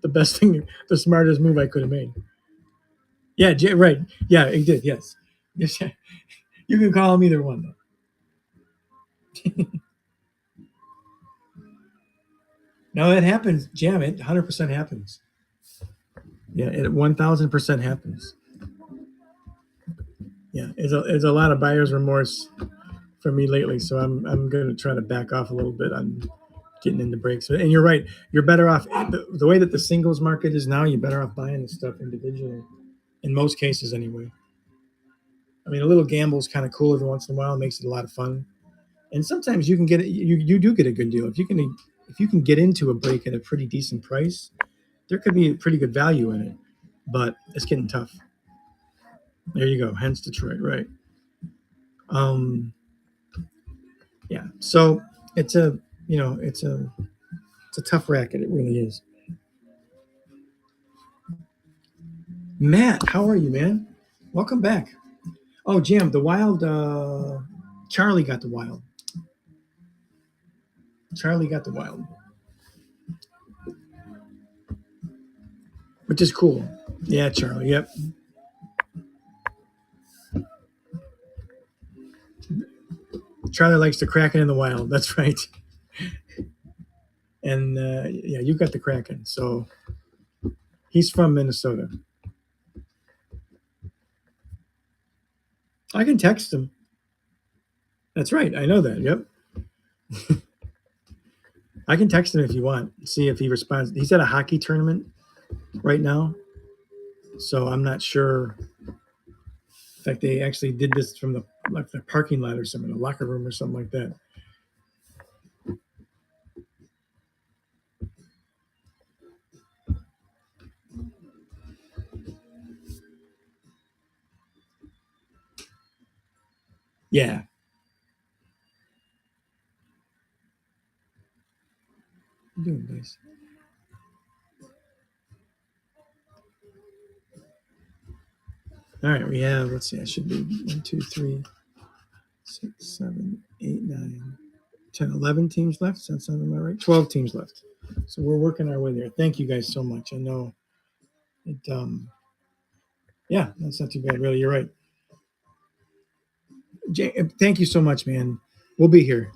the best thing, the smartest move I could have made. Yeah, right. Yeah, it did. Yes. Yes. You can call them either one though. No, it happens. Jam, it 100% happens. Yeah, it 1000% happens. Yeah, it's a lot of buyer's remorse for me lately, so I'm going to try to back off a little bit on getting into breaks. And you're right, you're better off the way that the singles market is now. You're better off buying the stuff individually, in most cases anyway. I mean, a little gamble is kind of cool every once in a while. It makes it a lot of fun, and sometimes you can get it. You do get a good deal if you can get into a break at a pretty decent price. There could be a pretty good value in it, but it's getting tough. There you go. Hence Detroit, right? Um, yeah. So it's a it's a tough racket. It really is. Matt, how are you, man? Welcome back. Oh, Jam, the wild. Charlie got the wild. Charlie got the wild, which is cool. Yeah, Charlie. Yep. Charlie likes the Kraken in the wild. That's right. And yeah, you got the Kraken. So he's from Minnesota. I can text him. That's right. I know that. Yep. I can text him if you want. See if he responds. He's at a hockey tournament right now, so I'm not sure. In fact, they actually did this from the parking lot or something, the locker room or something like that. Yeah, I'm doing nice. All right, we have. Let's see. I should be 1, 2, 3, 6, 7, 8, 9, 10, 11 teams left. Does that sound about right? 12 teams left. So we're working our way there. Thank you guys so much. I know it. Yeah, that's not too bad. Really, you're right. Thank you so much, man. We'll be here.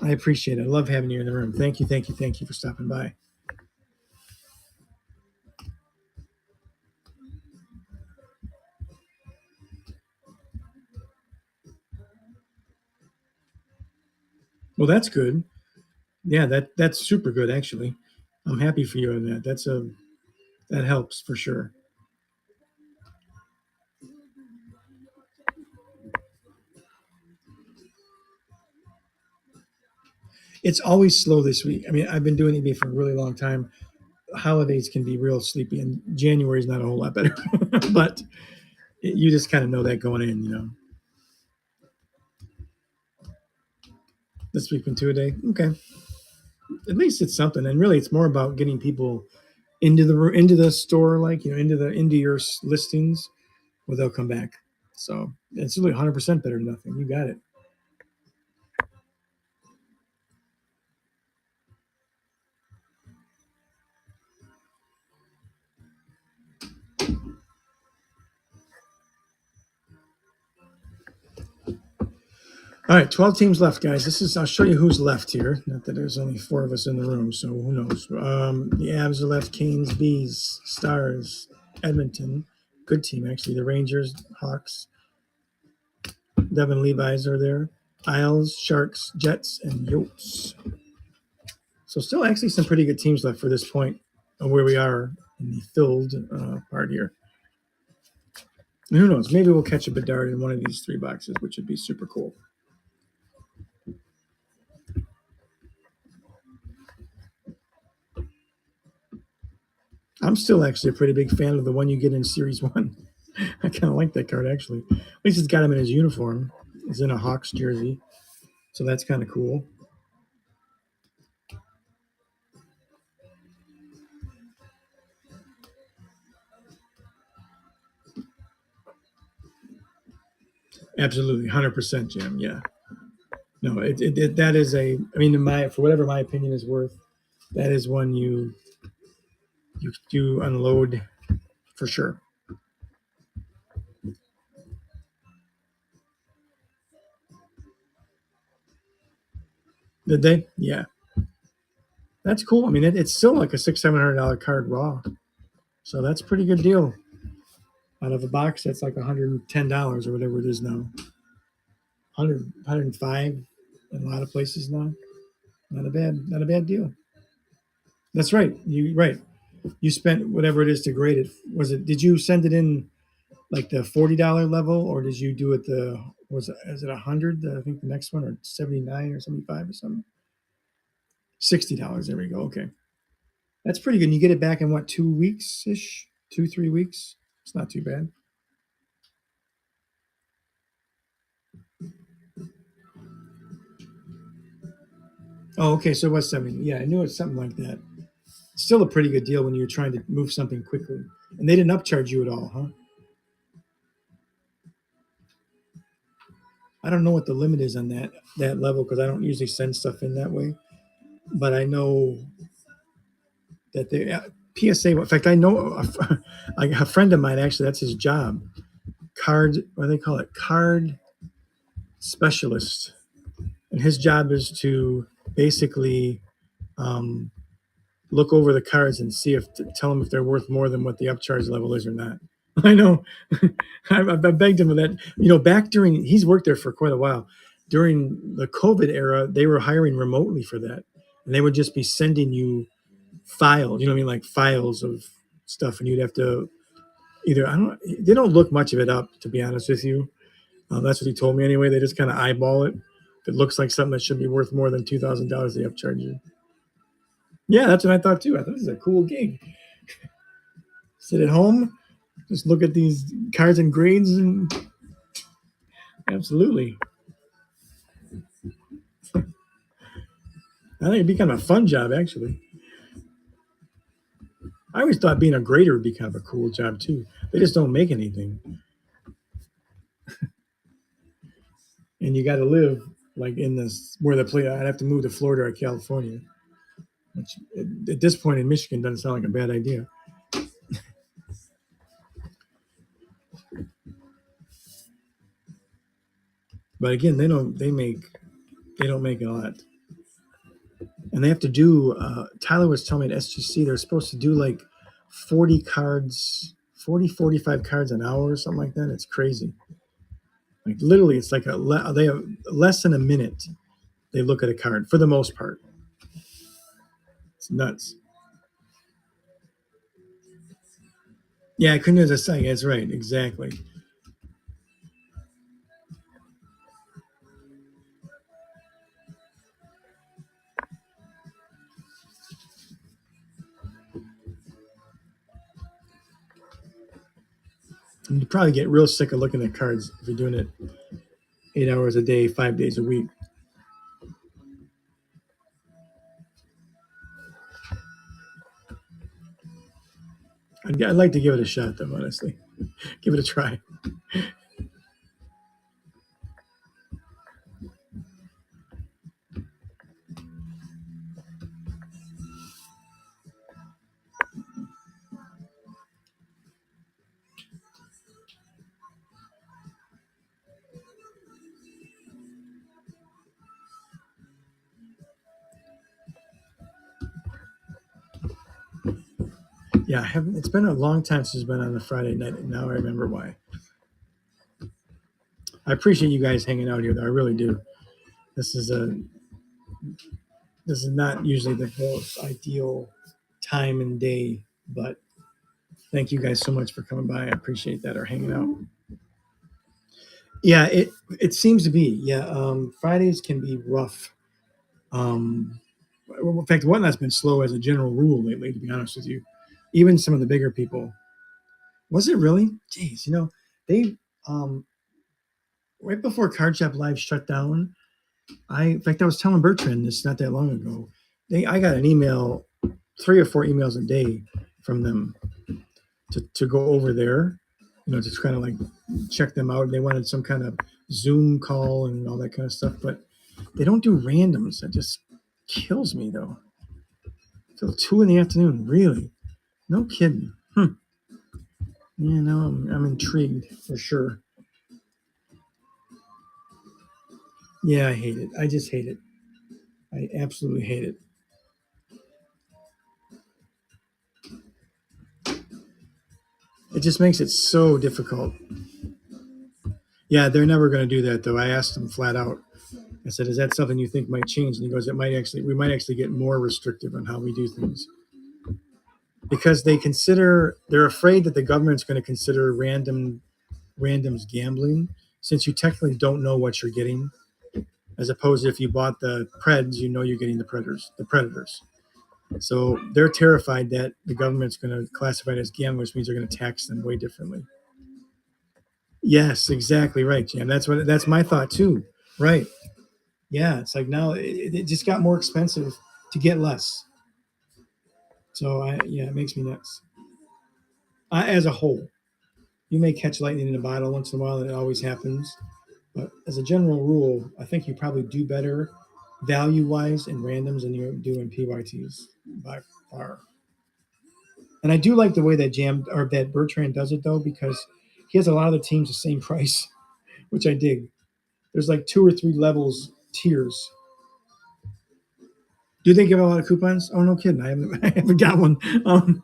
I appreciate it. I love having you in the room. Thank you, thank you, thank you for stopping by. Well, that's good. Yeah, that's super good actually. I'm happy for you on that. That helps for sure. It's always slow this week. I mean, I've been doing eBay for a really long time. Holidays can be real sleepy, and January is not a whole lot better. But you just kind of know that going in, This week been 2 a day. Okay, at least it's something. And really, it's more about getting people into the store, like into your listings, where they'll come back. So it's really 100% better than nothing. You got it. All right, 12 teams left, guys. I'll show you who's left here. Not that there's only 4 of us in the room, so who knows? The Avs are left, Canes, Bees, Stars, Edmonton. Good team, actually. The Rangers, Hawks, Devin Levi's are there. Isles, Sharks, Jets, and Yotes. So still actually some pretty good teams left for this point of where we are in the filled part here. And who knows? Maybe we'll catch a Bedard in one of these 3 boxes, which would be super cool. I'm still actually a pretty big fan of the one you get in Series 1. I kind of like that card, actually. At least it's got him in his uniform. He's in a Hawks jersey. So that's kind of cool. Absolutely, 100%, Jim. Yeah. No, that is a. I mean, in my for whatever my opinion is worth, that is one you do unload for sure. Did they? Yeah, that's cool. I mean, it's still like a $600-700 card raw, so that's a pretty good deal out of a box. That's like $110 or whatever it is now. 105 in a lot of places now. Not a bad deal. That's right. You right. You spent whatever it is to grade it. Was it? Did you send it in like the $40 level, or did you do it the was it is it 100? I think the next one, or 79 or 75 or something. $60. There we go. Okay, that's pretty good. And you get it back in what, 2 weeks ish, 2 3 weeks. It's not too bad. Oh, okay. So it was 70. Yeah, I knew it was something like that. Still a pretty good deal when you're trying to move something quickly. And they didn't upcharge you at all, huh? I don't know what the limit is on that level because I don't usually send stuff in that way. But I know that they PSA. In fact, I know a friend of mine actually. That's his job. Card. What do they call it? Card specialist. And his job is to basically um, look over the cards and see if tell them if they're worth more than what the upcharge level is or not. I know. I begged him with that. Back during he's worked there for quite a while. During the COVID era, they were hiring remotely for that, and they would just be sending you files. You know what I mean, like files of stuff, and you'd have to either I don't. They don't look much of it up, to be honest with you. That's what he told me anyway. They just kind of eyeball it. If it looks like something that should be worth more than $2,000, they upcharge you. Yeah, that's what I thought too. I thought this is a cool gig. Sit at home, just look at these cards and grades, and absolutely. I think it'd be kind of a fun job, actually. I always thought being a grader would be kind of a cool job too. They just don't make anything, and you got to live like in this where the play. I'd have to move to Florida or California, which at this point in Michigan doesn't sound like a bad idea. But again, they don't make a lot, and they have to do. Tyler was telling me at SGC they're supposed to do like 40 cards, 40 45 cards an hour or something like that. It's crazy. Like literally, it's like they have less than a minute. They look at a card for the most part. It's nuts. Yeah, I couldn't just say that's right. Exactly. And you probably get real sick of looking at cards if you're doing it 8 hours a day, 5 days a week. I'd like to give it a shot, though. Honestly, give it a try. Yeah, I haven't. It's been a long time since it's been on a Friday night, and now I remember why. I appreciate you guys hanging out here, though. I really do. This is a this is not usually the most ideal time and day, but thank you guys so much for coming by. I appreciate that or hanging out. Yeah, it seems to be. Yeah, Fridays can be rough. Um, in fact, Whatnot's been slow as a general rule lately. To be honest with you, even some of the bigger people. Was it really? Jeez, they um, right before Card Shop Live shut down. In fact, I was telling Bertrand this not that long ago. I got an email, 3 or 4 emails a day from them to go over there. just kind of like check them out. They wanted some kind of Zoom call and all that kind of stuff, but they don't do randoms. That just kills me though. Till 2 in the afternoon, really? No kidding. Yeah, no, I'm intrigued for sure. Yeah, I hate it. I just hate it. I absolutely hate it. It just makes it so difficult. Yeah, they're never going to do that though. I asked them flat out. I said, "Is that something you think might change?" And he goes, "It might actually. We might actually get more restrictive on how we do things because they're afraid that the government's going to consider randoms gambling, since you technically don't know what you're getting, as opposed to if you bought the Preds, you know you're getting the predators. So they're terrified that the government's going to classify it as gambling, which means they're going to tax them way differently. Yes, exactly right, Jam. That's my thought too. Right. Yeah, it's like now it just got more expensive to get less. So yeah, it makes me nuts. As a whole, you may catch lightning in a bottle once in a while, and it always happens. But as a general rule, I think you probably do better value wise in randoms than you do in PYTs by far. And I do like the way that Bertrand does it though, because he has a lot of the teams the same price, which I dig. There's like 2 or 3 levels tiers. Do they give a lot of coupons? Oh, no kidding. I haven't I haven't got one. Oh,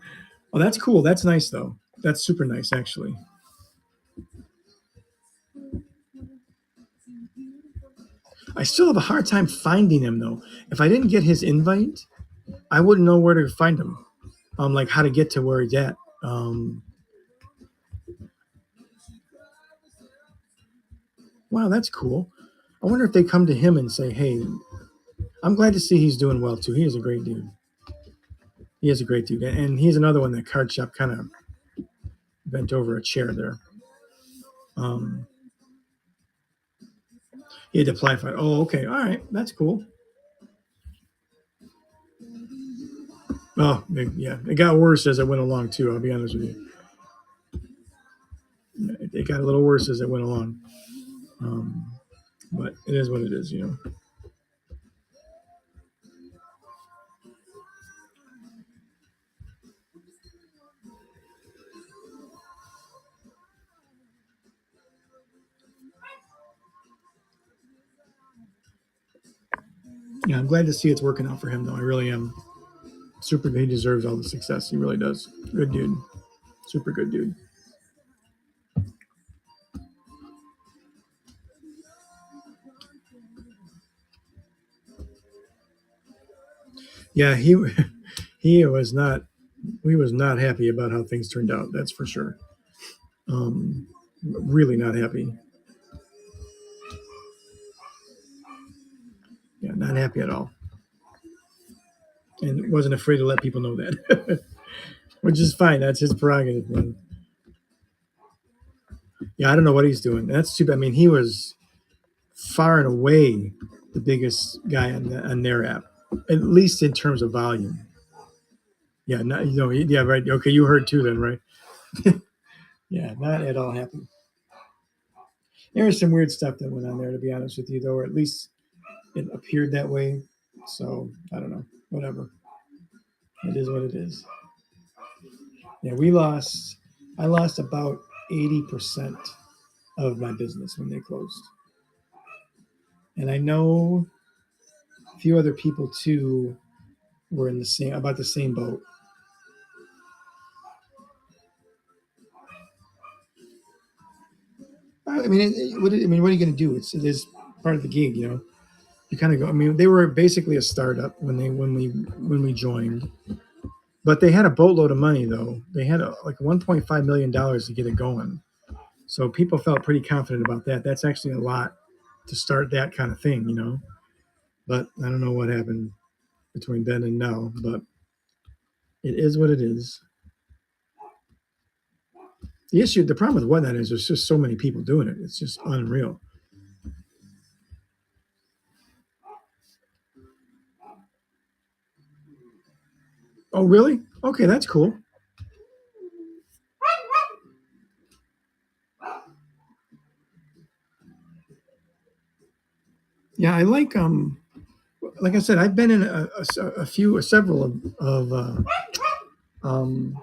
that's cool. That's nice though. That's super nice actually. I still have a hard time finding him though. If I didn't get his invite, I wouldn't know where to find him. Like how to get to where he's at. Wow, that's cool. I wonder if they come to him and say, "Hey, I'm glad to see he's doing well too. He is a great dude. He is a great dude." And he's another one that Card Shop kind of bent over a chair there. Um, he had to apply for it. Oh, okay. All right. That's cool. Oh, yeah. It got worse as it went along too. I'll be honest with you. It got a little worse as it went along. Um, but it is what it is. Yeah, I'm glad to see it's working out for him though. I really am. Super. He deserves all the success. He really does. Good dude. Super good dude. Yeah, he was not he was not happy about how things turned out. That's for sure. Really not happy. Yeah, not happy at all. And wasn't afraid to let people know that, which is fine. That's his prerogative, man. Yeah, I don't know what he's doing. That's too bad. I mean, he was far and away the biggest guy on their app, at least in terms of volume. Yeah, not, yeah, right. Okay, you heard too, then, right? Yeah, not at all happy. There was some weird stuff that went on there, to be honest with you, though, or at least it appeared that way. So I don't know. Whatever. It is what it is. Yeah, we lost. I lost about 80% of my business when they closed, and I know a few other people too were in the same about the same boat. I mean, what are you going to do? It is part of the gig. You kind of go. I mean, they were basically a startup when we joined, but they had a boatload of money though. They had like $1.5 million to get it going. So people felt pretty confident about that. That's actually a lot to start that kind of thing. But I don't know what happened between then and now, but it is what it is. The problem with whatnot is there's just so many people doing it. It's just unreal. Oh, really? Okay, that's cool. Yeah, I like I said, I've been in several um,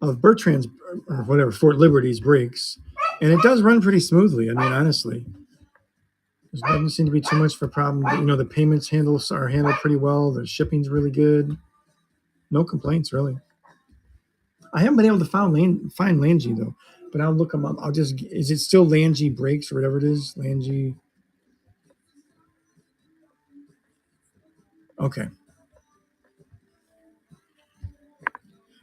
of Bertrand's or whatever Fort Liberty's breaks, and it does run pretty smoothly. I mean, honestly, there doesn't seem to be too much of a problem. You know, the payments are handled pretty well. The shipping's really good. No complaints, really. I haven't been able to find Langy though, but I'll look them up. Is it still Langy Breaks or whatever it is? Langy. Okay.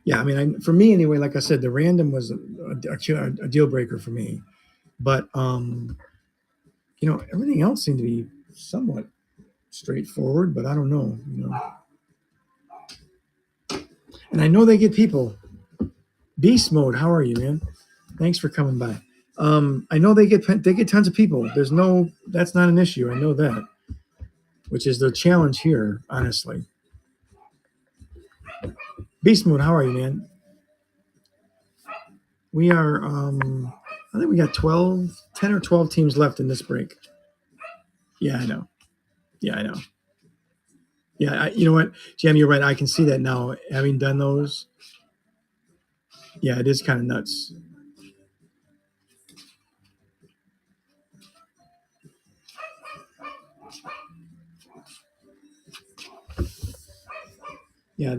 Yeah, I mean, for me anyway, like I said, the random was a deal breaker for me. But everything else seemed to be somewhat straightforward. But I don't know. And I know they get people. Beast mode. How are you, man? Thanks for coming by. I know they get tons of people. That's not an issue. I know that, which is the challenge here, honestly. Beast mode. How are you, man? We are. I think we got 10 or 12 teams left in this break. Yeah, I know. Yeah, I know. Yeah, you know what, Jam, you're right. I can see that now. Having done those, yeah, it is kind of nuts. Yeah,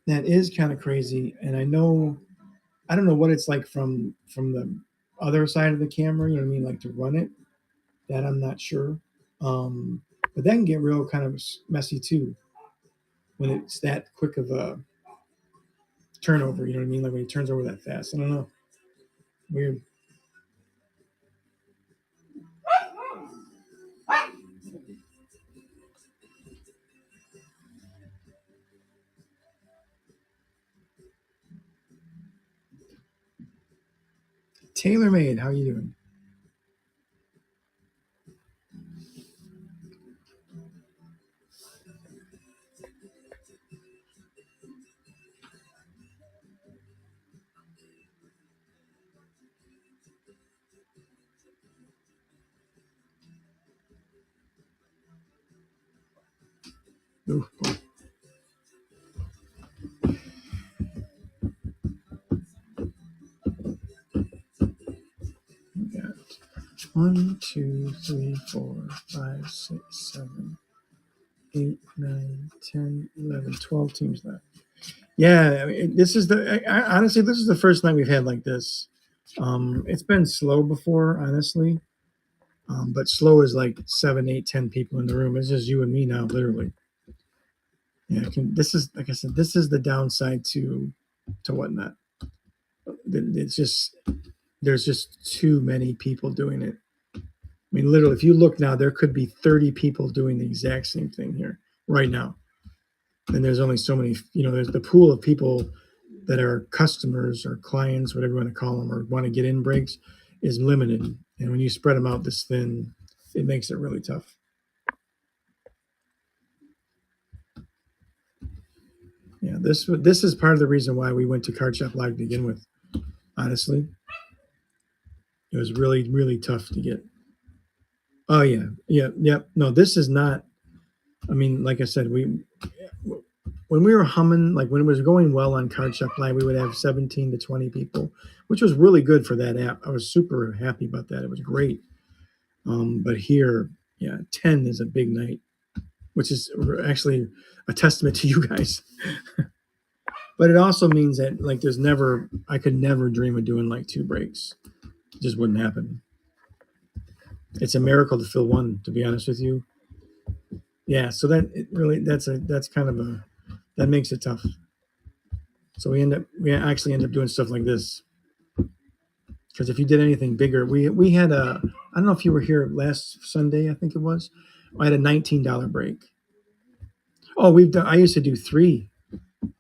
that is kind of crazy. And I don't know what it's like from the other side of the camera. You know what I mean? Like to run it. That I'm not sure. Um, but that can get real kind of messy too when it's that quick of a turnover. You know what I mean? Like when he turns over that fast. I don't know. Weird. Tailor made. How you doing? Ooh, boy. We got 1, 2, 3, 4, 5, 6, 7, 8, 9, 10, 11, 12 teams left. Yeah, I mean, honestly, this is the first night we've had like this. It's been slow before, honestly, but slow is like 7, 8, 10 people in the room. It's just you and me now, literally. Yeah, this is like I said, this is the downside to whatnot. It's just there's just too many people doing it. I mean, literally, if you look now, there could be 30 people doing the exact same thing here right now. And there's only so many, there's the pool of people that are customers or clients, whatever you want to call them, or want to get in breaks is limited. And when you spread them out this thin, it makes it really tough. Yeah, this is part of the reason why we went to Card Shop Live to begin with. Honestly, it was really, really tough to get. Oh yeah, yeah, yeah. No, this is not. I mean, like I said, when we were humming, like when it was going well on Card Shop Live, we would have 17 to 20 people, which was really good for that app. I was super happy about that. It was great. But here, yeah, 10 is a big night, which is actually a testament to you guys. But it also means that like I could never dream of doing like two breaks. It just wouldn't happen. It's a miracle to fill one, to be honest with you. Yeah, so that's kind of that makes it tough. So we actually end up doing stuff like this because if you did anything bigger, we had I don't know if you were here last Sunday, I think it was. I had a $19 break. Oh, we've done. I used to do three.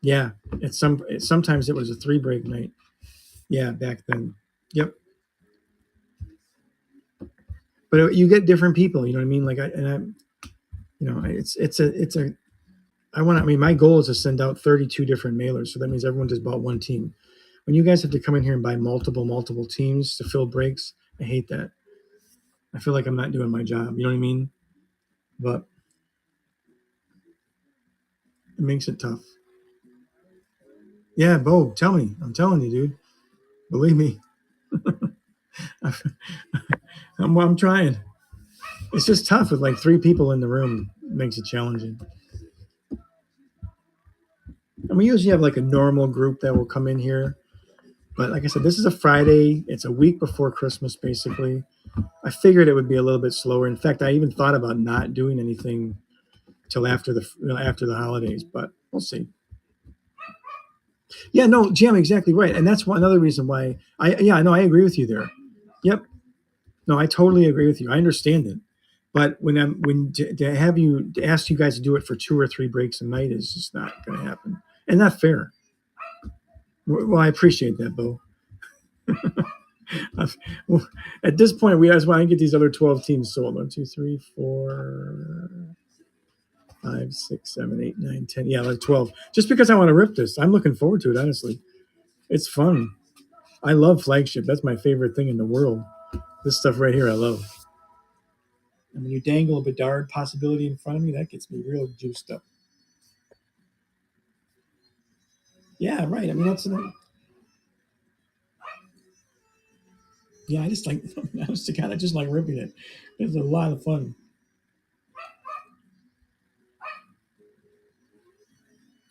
Yeah, sometimes it was a three break night. Yeah, back then. Yep. But you get different people. You know what I mean? Like it's a. I want. I mean, my goal is to send out 32 different mailers. So that means everyone just bought one team. When you guys have to come in here and buy multiple teams to fill breaks, I hate that. I feel like I'm not doing my job. You know what I mean? But it makes it tough. Yeah, Bo, tell me. I'm telling you, dude. Believe me, I'm trying. It's just tough with like three people in the room. It makes it challenging. And we usually have like a normal group that will come in here. But like I said, this is a Friday. It's a week before Christmas, basically. I figured it would be a little bit slower. In fact, I even thought about not doing anything till after after the holidays, but we'll see. Yeah, no, Jam, exactly right, and that's another reason why I know I agree with you there. Yep, no, I totally agree with you. I understand it, but to have you to ask you guys to do it for 2 or 3 breaks a night is just not going to happen, and not fair. Well, I appreciate that, Bo. Well, at this point, we just want to get these other 12 teams sold. 1, 2, 3, 4, 5, 6, 7, 8, 9, 10. Yeah, like 12. Just because I want to rip this, I'm looking forward to it. Honestly, it's fun. I love flagship. That's my favorite thing in the world. This stuff right here, I love. And when you dangle a Bedard possibility in front of me, that gets me real juiced up. Yeah, right. I mean, that's yeah. I just like, honest to God, I just like ripping it. It's a lot of fun.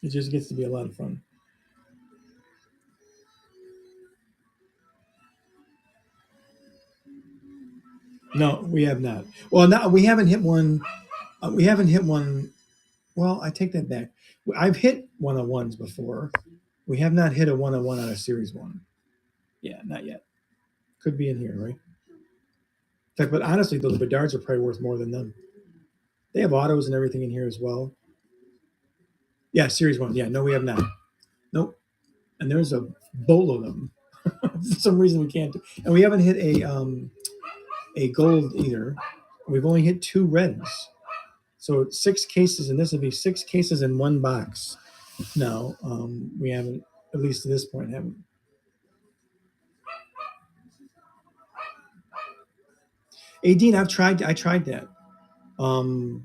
It just gets to be a lot of fun. No, we have not. Well, no, we haven't hit one. We haven't hit one. Well, I take that back. I've hit one-on-ones before. We have not hit a one-on-one on a series one. Yeah, not yet. Could be in here, right? In fact, but honestly, those Bedards are probably worth more than them. They have autos and everything in here as well. Yeah, series one. Yeah, no, we have not. Nope. And there's a bowl of them. For some reason, we can't. And we haven't hit a gold either. We've only hit 2 reds. So 6 cases, and this would be 6 cases in one box. No, we haven't, at least to this point, haven't. Dean, I tried that um,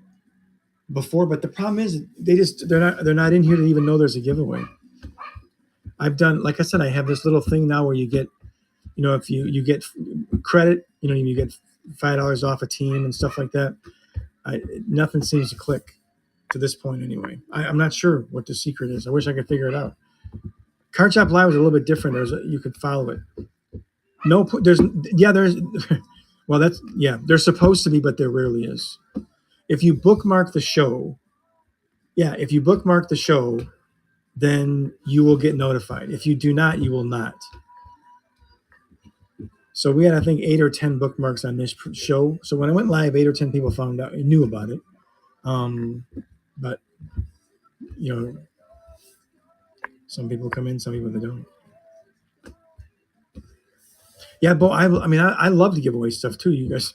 before, but the problem is they're not in here to even know there's a giveaway. I've done, like I said, I have this little thing now where you get, if you get credit, you get $5 off a team and stuff like that. Nothing seems to click to this point anyway. I'm not sure what the secret is. I wish I could figure it out. Card Shop Live is a little bit different. You could follow it. No, there's well, that's, yeah, there's supposed to be, but there rarely is. If you bookmark the show, yeah, if you bookmark the show, then you will get notified. If you do not, you will not. So we had, I think, 8 or 10 bookmarks on this show. So when I went live, 8 or 10 people found out, knew about it. But you know, some people come in, some people they don't. Yeah, but I mean, I love to give away stuff too. You guys,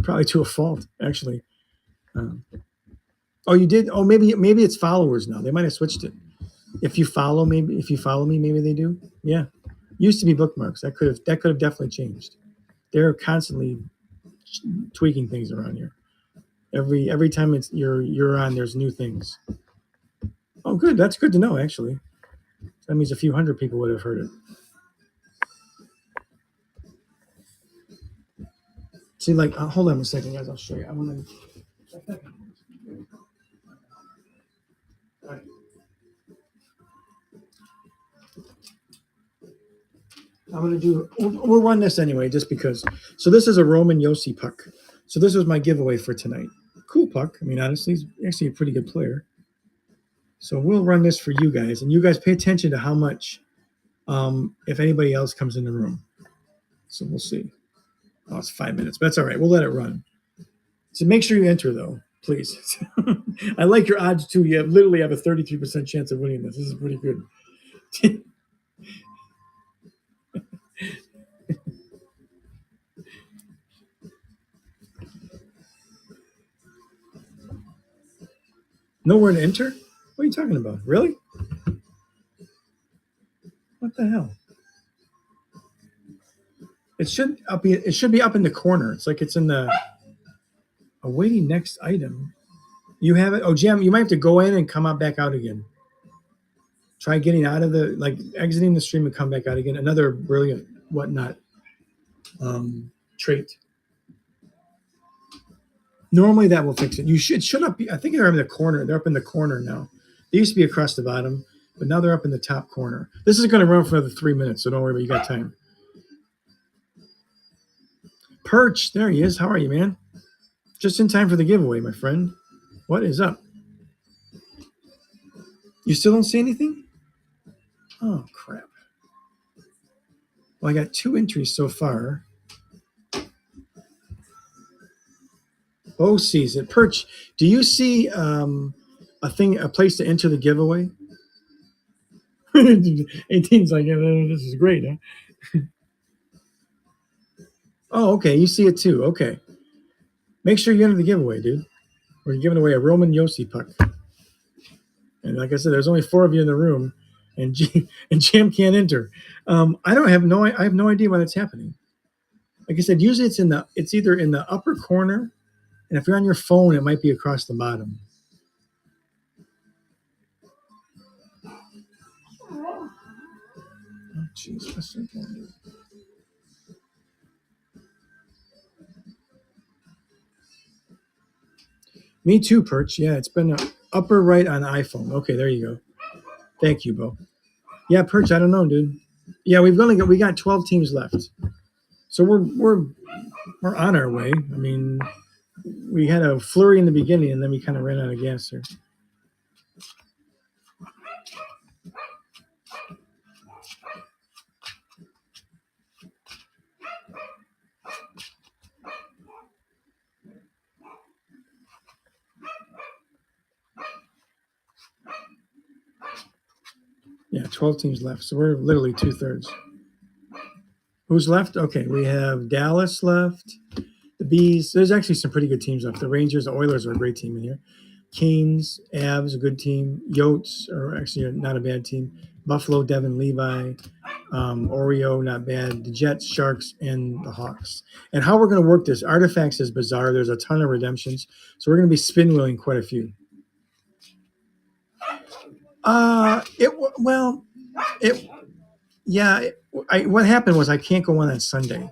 probably to a fault, actually. Um, oh, you did? Oh, maybe it's followers now. They might have switched it. If you follow, if you follow me, maybe they do. Yeah, used to be bookmarks. That could have definitely changed. They're constantly tweaking things around here. Every time you're on, there's new things. Oh, good. That's good to know. Actually, that means a few hundred people would have heard it. See, like, hold on a second, guys. I'll show you. I want to. I'm gonna do. We'll run this anyway, just because. So this is a Roman Yossi puck. So this was my giveaway for tonight. Cool puck. I mean, honestly, he's actually a pretty good player. So we'll run this for you guys, and you guys pay attention to how much, if anybody else comes in the room. So we'll see. Oh, it's 5 minutes, but that's all right. We'll let it run. So make sure you enter, though, please. I like your odds too. You literally have a 33% chance of winning this. This is pretty good. Nowhere to enter? What are you talking about? Really? What the hell? It should be up in the corner. It's like it's in the awaiting next item. You have it. Oh, Jam, you might have to go in and come out back out again. Try getting out of the exiting the stream and come back out again. Another brilliant whatnot trait. Normally that will fix it. Should up be. I think they're in the corner. They're up in the corner now. They used to be across the bottom, but now they're up in the top corner. This is going to run for another 3 minutes, so don't worry. But you got time. Perch, there he is. How are you, man? Just in time for the giveaway, my friend. What is up? You still don't see anything? Oh, crap. Well, I got 2 entries so far. Bo sees it. Perch, do you see a place to enter the giveaway? 18's like, this is great, huh? Oh, okay. You see it too. Okay. Make sure you enter the giveaway, dude. We're giving away a Roman Yossi puck. And like I said, there's only 4 of you in the room, and Jam can't enter. I have no idea why that's happening. Like I said, usually it's either in the upper corner, and if you're on your phone, it might be across the bottom. Oh, jeez, what's that going? Me too, Perch. Yeah, it's been upper right on iPhone. Okay, there you go. Thank you, Bo. Yeah, Perch. I don't know, dude. Yeah, we got 12 teams left, so we're on our way. I mean, we had a flurry in the beginning, and then we kind of ran out of gas here. Yeah, 12 teams left, so we're literally 2/3. Who's left? Okay, we have Dallas left, the Bees. There's actually some pretty good teams left. The Rangers, the Oilers are a great team in here. Canes, Avs, a good team. Yotes are actually not a bad team. Buffalo, Devin Levi, Oreo, not bad. The Jets, Sharks, and the Hawks. And how we're going to work this, Artifacts is bizarre. There's a ton of redemptions, so we're going to be spin wheeling quite a few. What happened was I can't go on Sunday.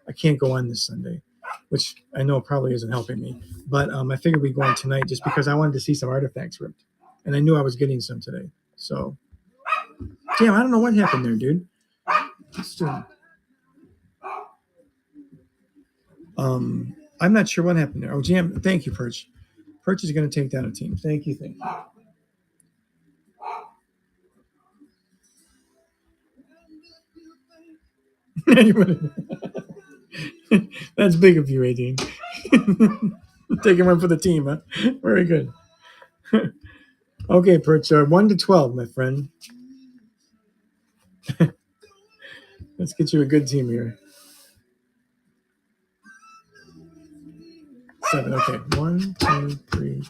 I can't go on this Sunday, which I know probably isn't helping me. But I figured we'd go on tonight just because I wanted to see some artifacts ripped, and I knew I was getting some today. So, damn, I don't know what happened there, dude. I'm not sure what happened there. Oh, Jam, thank you, Perch. Perch is going to take down a team. Thank you. That's big of you, 18. Taking one for the team, huh? Very good. Okay, Perch, 1 to 12, my friend. Let's get you a good team here. 7. Okay. 1, 2, 3,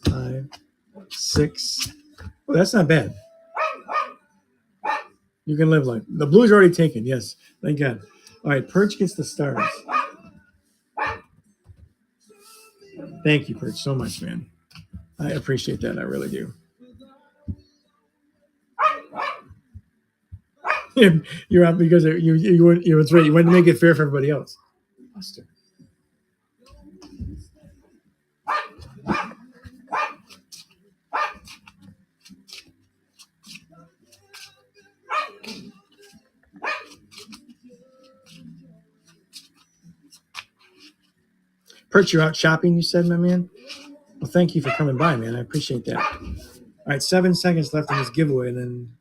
5, 6. Oh, that's not bad. You can live life. The Blues are already taken. Yes. Thank God. All right. Perch gets the stars. Thank you, Perch, so much, man. I appreciate that. I really do. You're up because you it's right. You wanted to make it fair for everybody else. Buster. Perch, you're out shopping, you said, my man? Well, thank you for coming by, man. I appreciate that. All right, 7 seconds left in this giveaway, and then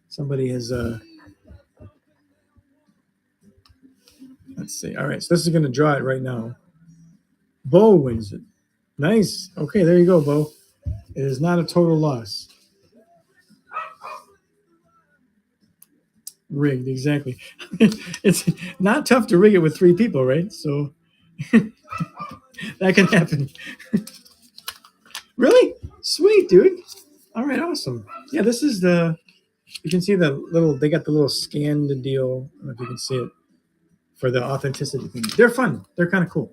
somebody has let's see. All right, so this is going to draw it right now. Bo wins it. Nice. Okay, there you go, Bo. It is not a total loss. Rigged, exactly. It's not tough to rig it with 3 people, right? So that can happen. Really? Sweet, dude. All right, awesome. Yeah, this is you can see they got the little scanned deal. I don't know if you can see it. for the authenticity thing. They're fun. They're kind of cool.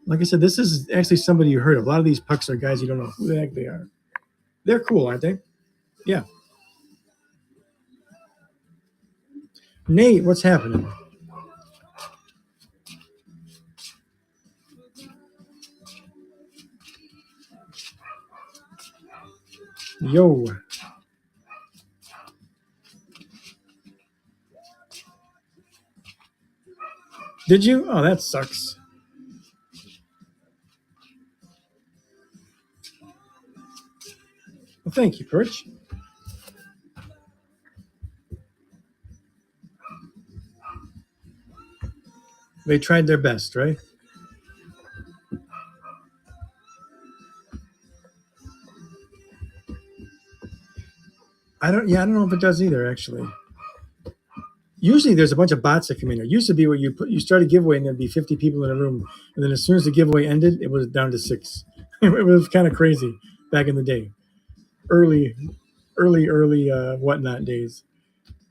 Like I said, this is actually somebody you heard of. A lot of these pucks are guys you don't know who the heck they are. They're cool, aren't they? Yeah. Nate, what's happening? Yo. Did you? Oh, that sucks. Well, thank you, Perch. They tried their best, right? I don't. Yeah, I don't know if it does either. Actually, usually there's a bunch of bots that come in. It used to be where you start a giveaway and there'd be 50 people in a room, and then as soon as the giveaway ended, it was down to 6. It was kind of crazy back in the day, early, early whatnot days.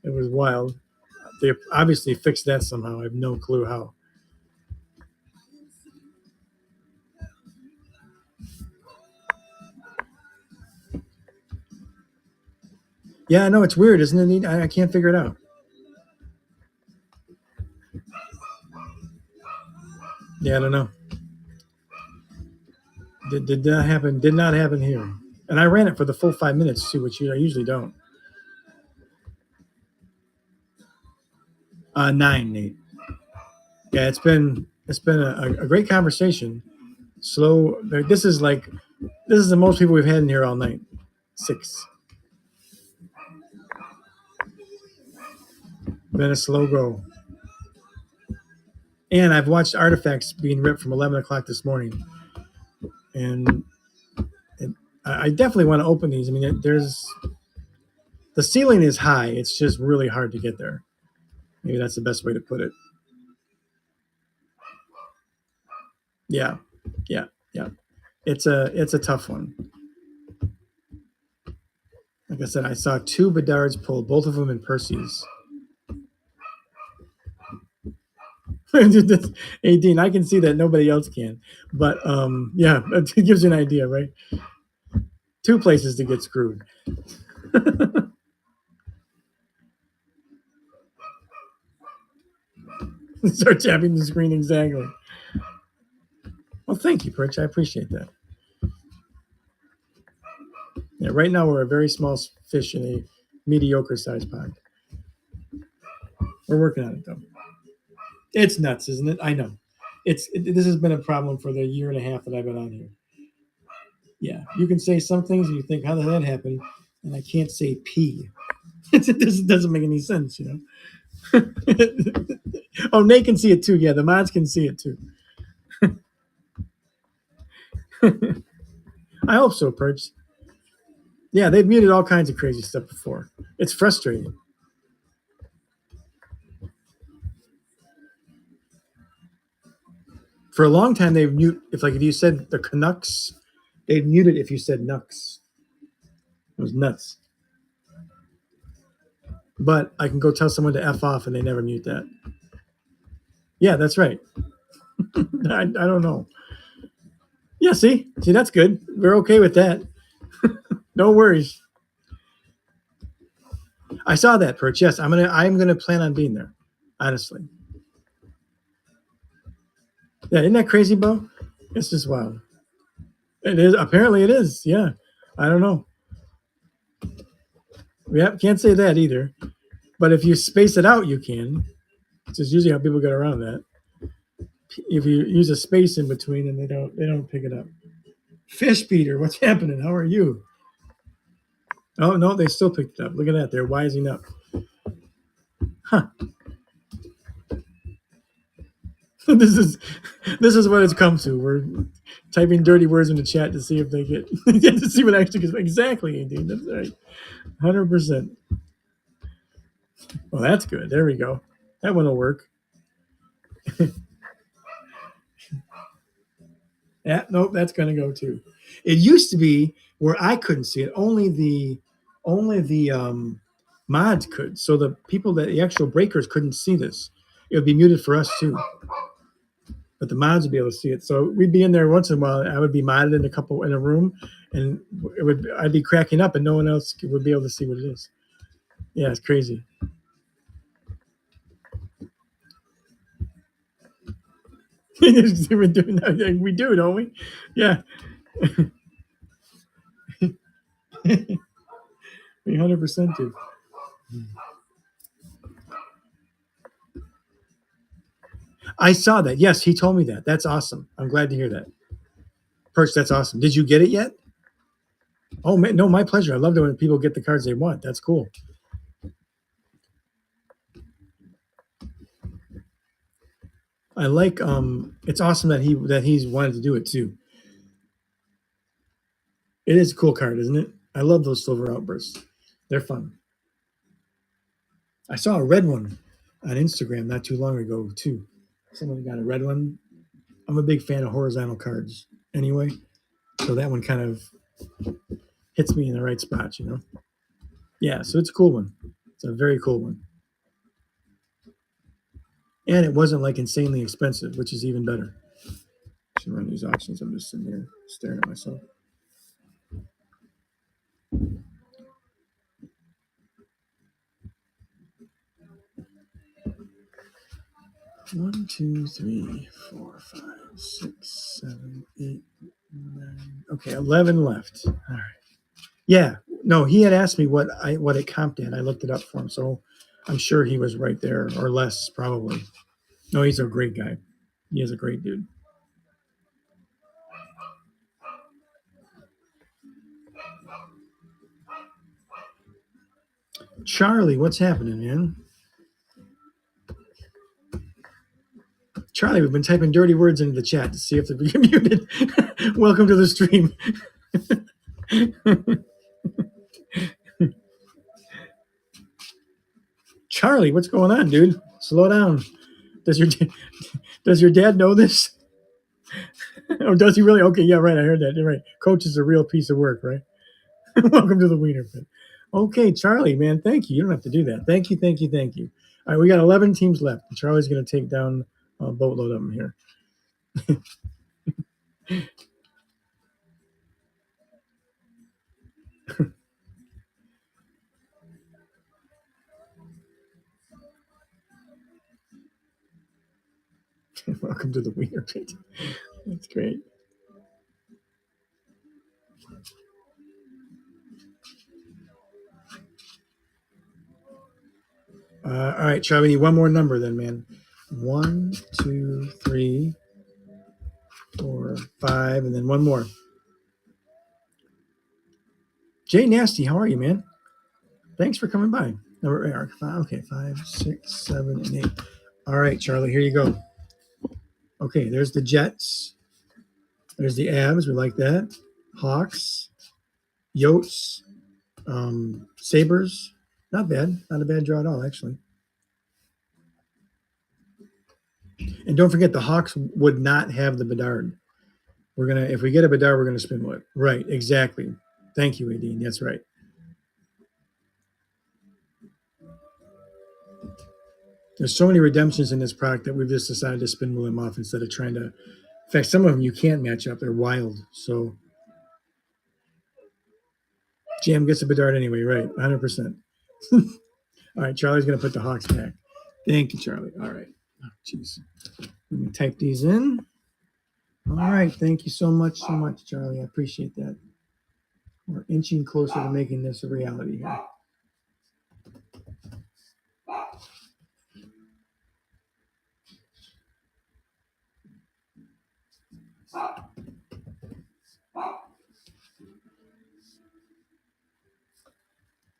It was wild. They obviously fixed that somehow. I have no clue how. Yeah, I know it's weird, isn't it? I can't figure it out. Yeah, I don't know. Did not happen. Did not happen here. And I ran it for the full 5 minutes too, which I usually don't. 9, Nate. Yeah, it's been a great conversation. Slow. This is the most people we've had in here all night. 6. Been a slow go. And I've watched artifacts being ripped from 11 o'clock this morning, and I definitely want to open these. I mean, there's the ceiling is high. It's just really hard to get there. Maybe that's the best way to put it. Yeah, yeah, yeah. It's a tough one. Like I said, I saw 2 Bedards pulled, both of them in Percy's. 18. I can see that nobody else can, but yeah, it gives you an idea, right? 2 places to get screwed. Start tapping the screen exactly. Well, thank you, Perch. I appreciate that. Yeah, right now we're a very small fish in a mediocre sized pond. We're working on it though. It's nuts, isn't it? I know. This has been a problem for the year and a half that I've been on here. Yeah, you can say some things and you think, how did that happen? And I can't say P. This doesn't make any sense, you know. Oh, Nate can see it too. Yeah, the mods can see it too. I hope so, Perch. Yeah, they've muted all kinds of crazy stuff before. It's frustrating. For a long time, they've mute if you said the Canucks, they'd mute it if you said Nucks. It was nuts. But I can go tell someone to F off and they never mute that. Yeah, that's right. I don't know. Yeah, see, that's good. We're okay with that. No worries. I saw that, Perch. Yes, I'm gonna plan on being there. Honestly. Yeah, isn't that crazy, Bo? It's just wild. It is. Apparently, it is. Yeah, I don't know. Yeah, can't say that either. But if you space it out, you can. It's just usually how people get around that. If you use a space in between, and they don't pick it up. Fish Peter, what's happening? How are you? Oh no, they still picked it up. Look at that. They're wising up. Huh. this is what it's come to. We're typing dirty words in the chat to see if they get to see what actually gets exactly. Indeed, that's right. 100%. Well, that's good. There we go. That one will work. Yeah, nope, that's gonna go too. It used to be where I couldn't see it. Only the mods could. So the people that the actual breakers couldn't see this. It would be muted for us too, but the mods would be able to see it. So we'd be in there once in a while. I would be modded in a room, and I'd be cracking up, and no one else would be able to see what it is. Yeah, it's crazy. We're doing that. We do, don't we? Yeah, we 100% do. I saw that. Yes, he told me that. That's awesome. I'm glad to hear that. Perch, that's awesome. Did you get it yet? Oh man, no, my pleasure. I love it when people get the cards they want. That's cool. I like it's awesome that he's wanted to do it too. It is a cool card, isn't it? I love those silver outbursts. They're fun. I saw a red one on Instagram not too long ago too. Someone got a red one. I'm a big fan of horizontal cards anyway. So that one kind of hits me in the right spot, you know? Yeah, so it's a cool one. It's a very cool one. And it wasn't like insanely expensive, which is even better. I should run these auctions. I'm just sitting here staring at myself. One, two, three, four, five, six, seven, eight, nine. Okay, 11 left. All right. Yeah. No, he had asked me what it comped at. I looked it up for him, so I'm sure he was right there or less, probably. No, he's a great guy. He is a great dude. Charlie, what's happening, man? Charlie, we've been typing dirty words into the chat to see if they're being muted. Welcome to the stream. Charlie, what's going on, dude? Slow down. Does your dad know this? Oh, does he really? Okay, yeah, right. I heard that. You're right. Coach is a real piece of work, right? Welcome to the Wiener Pit. Okay, Charlie, man, thank you. You don't have to do that. Thank you, thank you, thank you. All right, we got 11 teams left. Charlie's going to take down a boatload of them here. Welcome to the Wiener Pit. That's great. All right, Charlie, we need one more number then, man. 1, 2, 3, 4, 5, and then one more. Jay Nasty, how are you, man? Thanks for coming by. Okay, 5, 6, 7, and 8. All right, Charlie, here you go. Okay, there's the Jets. There's the Avs. We like that. Hawks, Yotes, Sabres. Not bad. Not a bad draw at all, actually. And don't forget, the Hawks would not have the Bedard. If we get a Bedard, we're gonna spin with. Right, exactly. Thank you, Adine. That's right. There's so many redemptions in this product that we've just decided to spin wheel them off instead of trying to. In fact, some of them you can't match up. They're wild. So Jam gets a Bedard anyway, right? 100%. All right, Charlie's going to put the Hawks back. Thank you, Charlie. All right. Oh, jeez. Let me type these in. All right. Thank you so much, Charlie. I appreciate that. We're inching closer to making this a reality here.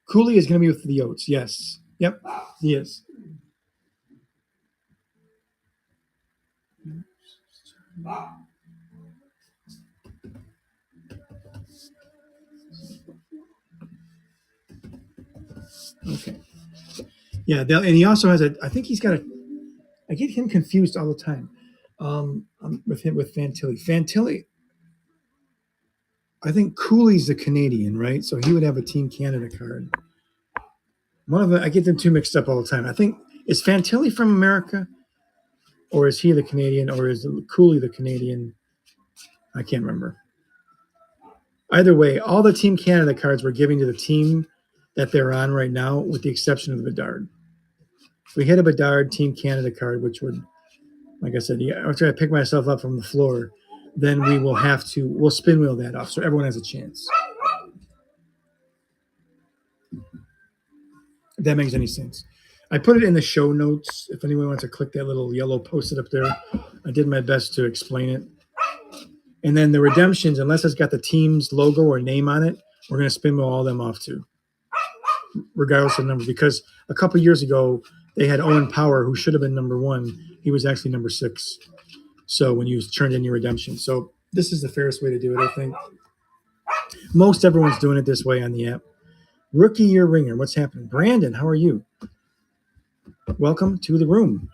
Cooley is going to be with the Yotes. Yes. Yep. He is. Okay. Yeah. And he also has I think he's got I get him confused all the time. With Fantilli. Fantilli, I think Cooley's the Canadian, right? So he would have a Team Canada card. One of them, I get them two mixed up all the time. I think, is Fantilli from America? or is he the Canadian, or is Cooley the Canadian? I can't remember. Either way, all the Team Canada cards we're giving to the team that they're on right now, with the exception of the Bedard. If we hit a Bedard Team Canada card, which would, like I said, after I pick myself up from the floor, then we'll spin wheel that off so everyone has a chance. If that makes any sense. I put it in the show notes. If anyone wants to click that little yellow post-it up there, I did my best to explain it. And then the redemptions, unless it's got the team's logo or name on it, we're going to spin all of them off too, regardless of number. Because a couple years ago, they had Owen Power, who should have been number 1. He was actually number 6. So when you turned in your redemption. So this is the fairest way to do it, I think. Most everyone's doing it this way on the app. Rookie Year Ringer, what's happening? Brandon, how are you? Welcome to the room.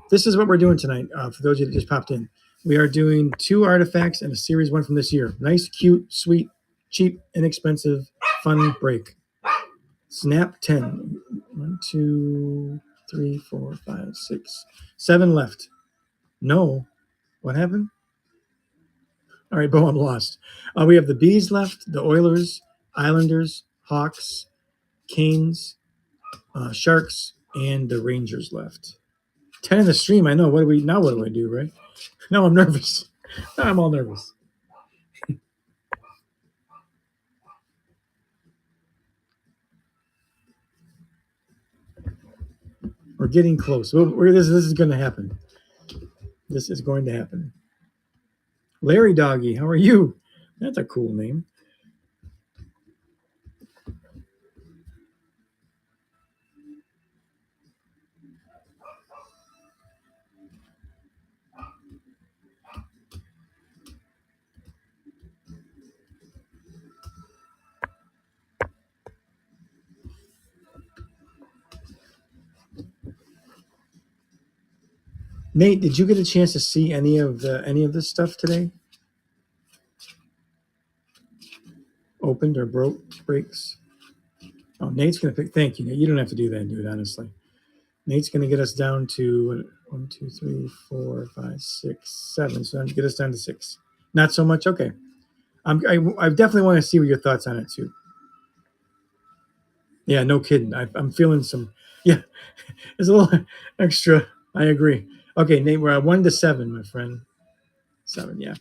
This is what we're doing tonight. For those of you that just popped in, we are doing 2 artifacts and a series 1 from this year. Nice, cute, sweet, cheap, inexpensive, fun break. Snap 10. 1, 2, 3, 4, 5, 6, 7 left. No. What happened? All right, Bo, I'm lost. We have the Bees left, the Oilers, Islanders, Hawks, Canes, Sharks, and the Rangers left. 10 in the stream. I know. What do I do, right? Now I'm nervous. Now I'm all nervous. We're getting close. This is going to happen. This is going to happen. Larry Doggy, how are you? That's a cool name. Nate, did you get a chance to see any of this stuff today? Opened or breaks? Oh, Nate's gonna pick. Thank you, Nate. You don't have to do that, dude. Honestly, Nate's gonna get us down to 1, 2, 3, 4, 5, 6, 7. So get us down to 6. Not so much. Okay. I definitely want to see what your thoughts on it too. Yeah, no kidding. I'm feeling some. Yeah, it's a little extra. I agree. Okay, Nate, we're at 1 to 7, my friend. 7, yeah.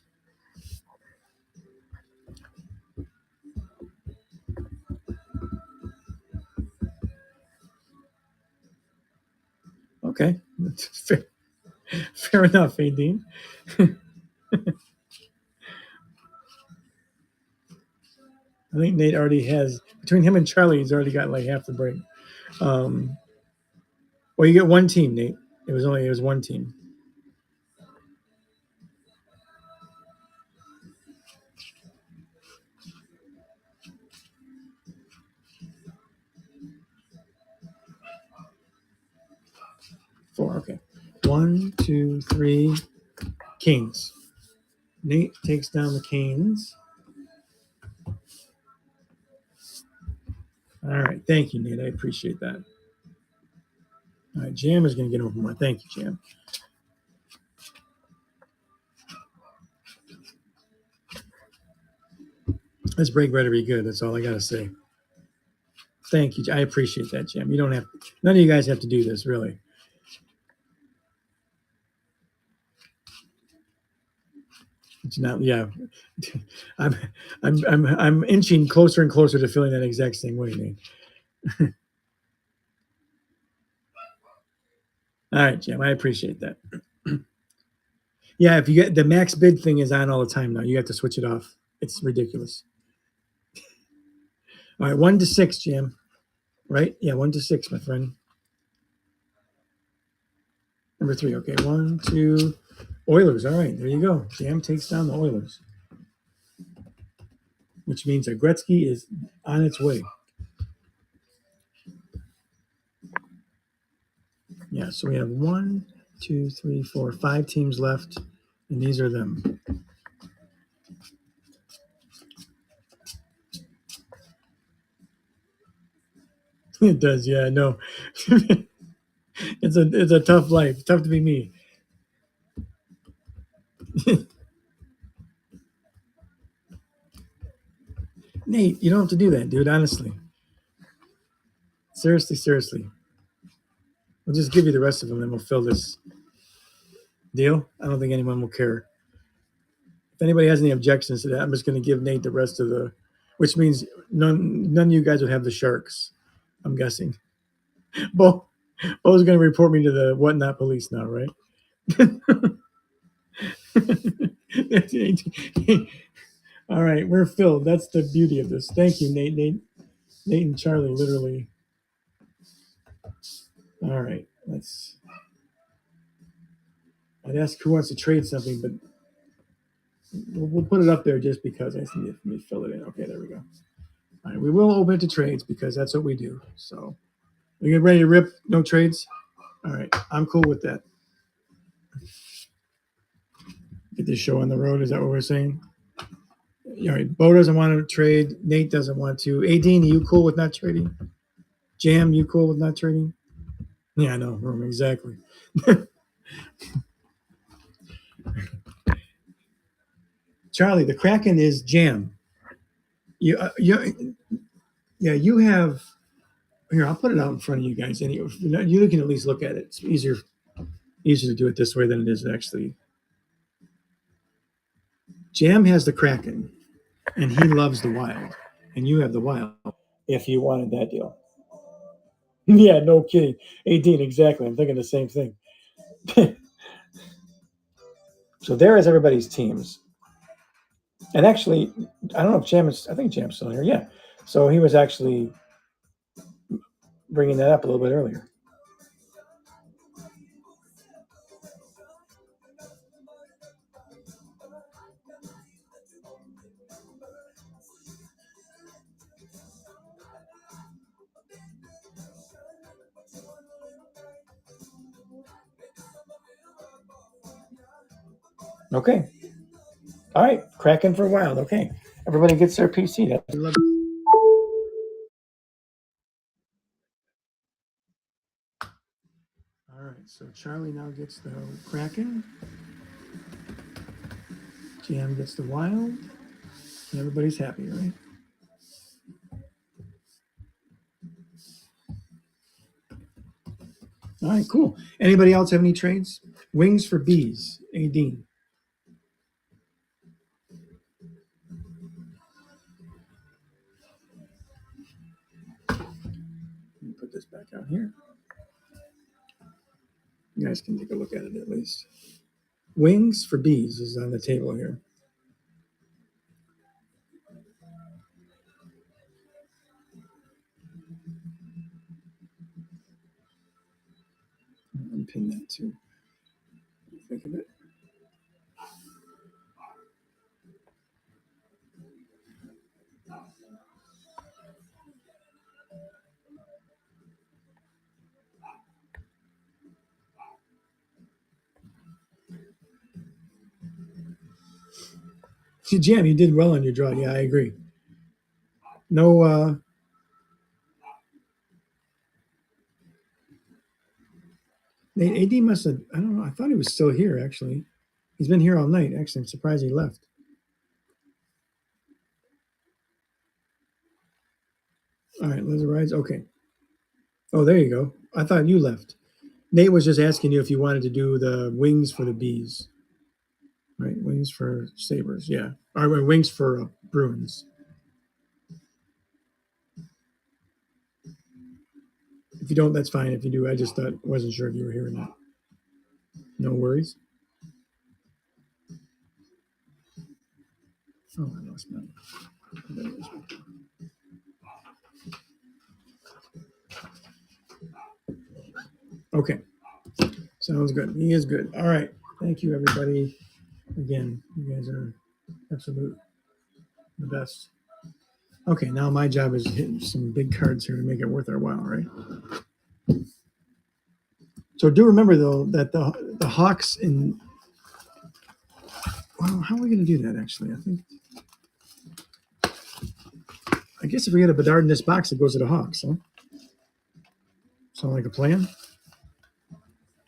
Okay, fair enough, Dean. I think Nate already has, between him and Charlie, he's already got like half the break. Well, you get one team, Nate. It was one team. Four, okay. 1, 2, 3, Kings. Nate takes down the Canes. All right, thank you, Nate. I appreciate that. All right, Jam is going to get over more. Thank you, Jam. This break better be good. That's all I got to say. Thank you. I appreciate that, Jam. You don't have, none of you guys have to do this, really. It's not, yeah. I'm inching closer and closer to feeling that exact same way, Nate. All right, Jim. I appreciate that. Yeah, if you get the max bid thing is on all the time now. You have to switch it off. It's ridiculous. All right, 1 to 6, Jim. Right? Yeah, 1 to 6, my friend. Number 3. Okay, 1, 2. Oilers. All right, there you go. Jam takes down the Oilers, which means that Gretzky is on its way. Yeah, so we have 1, 2, 3, 4, 5 teams left, and these are them. It does, yeah, no. It's a tough life. It's tough to be me. Nate, you don't have to do that, dude. Honestly, seriously. We'll just give you the rest of them, then we'll fill this deal. I don't think anyone will care. If anybody has any objections to that, I'm just going to give Nate the rest of the, which means none of you guys would have the sharks. I'm guessing. Bo, Bo's going to report me to the whatnot police now, right? All right, we're filled. That's the beauty of this. Thank you, Nate and Charlie, literally. All right, I'd ask who wants to trade something, but we'll put it up there just because I need to fill it in. Okay, there we go. All right, we will open it to trades because that's what we do. So, are you ready to rip? No trades? All right, I'm cool with that. Get this show on the road. Is that what we're saying? All right, Bo doesn't want to trade. Nate doesn't want to. Adine, you cool with not trading? Jam, you cool with not trading? Yeah, I know. Exactly. Charlie, the Kraken is Jam. You have here. I'll put it out in front of you guys. And you can at least look at it. It's easier to do it this way than it is actually. Jam has the Kraken, and he loves the Wild, and you have the Wild. If you wanted that deal, yeah, no kidding. 18, exactly. I'm thinking the same thing. So there is everybody's teams. And actually, I don't know if Jam is. I think Jam's still here. Yeah. So he was actually bringing that up a little bit earlier. Okay. All right. Kraken for Wild. Okay. Everybody gets their PC. All right. So Charlie now gets the Kraken. Jam gets the Wild. And everybody's happy, right? All right, cool. Anybody else have any trades? Wings for bees, Adine. Let me put this back out here. You guys can take a look at it at least. Wings for bees is on the table here. Unpin that too. Think of it. See, Jam, you did well on your draw. Yeah, I agree. No, AD must have, I don't know. I thought he was still here, actually. He's been here all night. Actually, I'm surprised he left. All right, Liz rides. Okay. Oh, there you go. I thought you left. Nate was just asking you if you wanted to do the wings for the bees. Right, wings for Sabres, yeah. Or wings for Bruins. If you don't, that's fine. If you do, I just wasn't sure if you were here or not. No worries. Oh, I lost mine. Okay, sounds good. He is good. All right. Thank you, everybody. Again, you guys are absolute the best. Okay, now my job is hitting some big cards here to make it worth our while, right? So do remember though that the Hawks in. Well, how are we going to do that? Actually, I guess if we get a Bedard in this box, it goes to the Hawks, huh? Sound like a plan?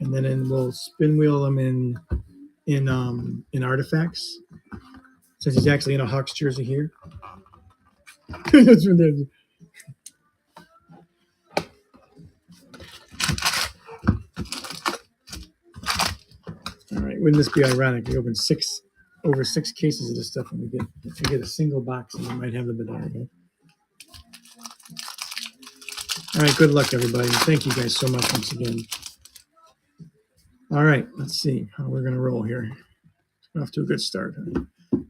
And then we'll spin wheel them in in artifacts, since he's actually in a Hawks jersey here. That's what they're- All right, wouldn't this be ironic? We open over six cases of this stuff, and we get a single box, and we might have the Bedard. Huh? All right, good luck, everybody. Thank you guys so much once again. All right, let's see how we're gonna roll here. Off to a good start. Huh?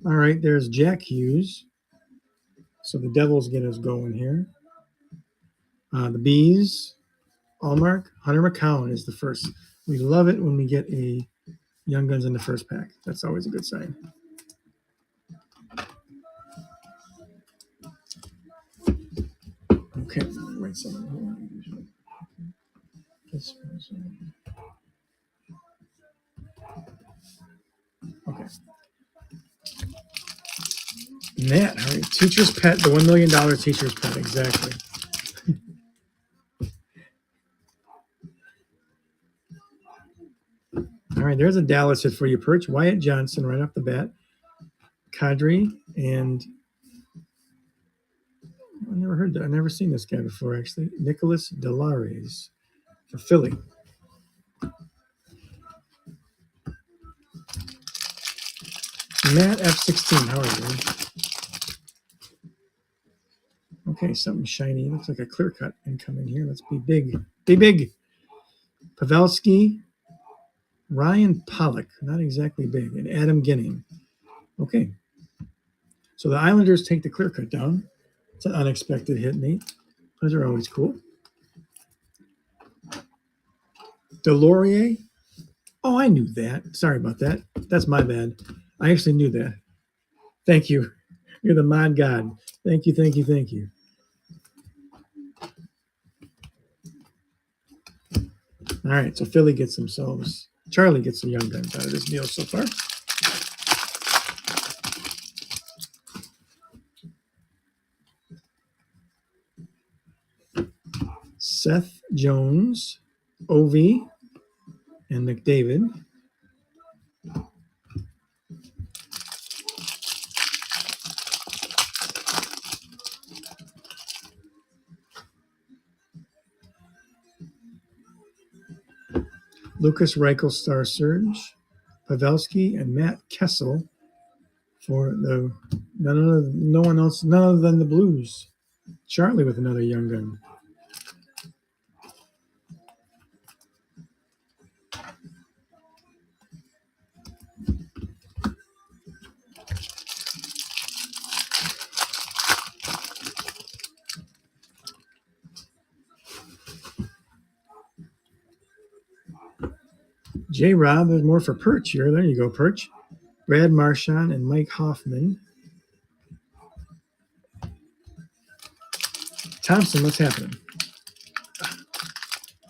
All right, there's Jack Hughes. So the Devils get us going here. The Bees, Allmark, Hunter McCown is the first. We love it when we get a Young Guns in the first pack. That's always a good sign. Okay, wait something. Okay. Matt, all right. Teacher's Pet, the $1 million Teacher's Pet, exactly. All right, there's a Dallas hit for you, Perch. Wyatt Johnson right off the bat. Kadri, and I never heard that. I've never seen this guy before, actually. Nicholas Delares for Philly. Matt F16, how are you? Okay, something shiny. Looks like a clear cut incoming here. Let's be big. Be big. Pavelski, Ryan Pollock, not exactly big, and Adam Ginning. Okay. So the Islanders take the clear cut down. It's an unexpected hit, Nate. Those are always cool. Delorier. Oh, I knew that. Sorry about that. That's my bad. I actually knew that. Thank you. You're the mod god. Thank you, thank you, thank you. All right, so Philly gets themselves. Charlie gets some Young Guns out of this deal so far. Seth Jones, Ovi, and McDavid. Lucas Reichel, Star Surge, Pavelski, and Matt Kessel for the no one else, none other than the Blues. Charlie with another Young Gun. J. Rob, there's more for Perch here. There you go, Perch. Brad Marchand and Mike Hoffman. Thompson, what's happening?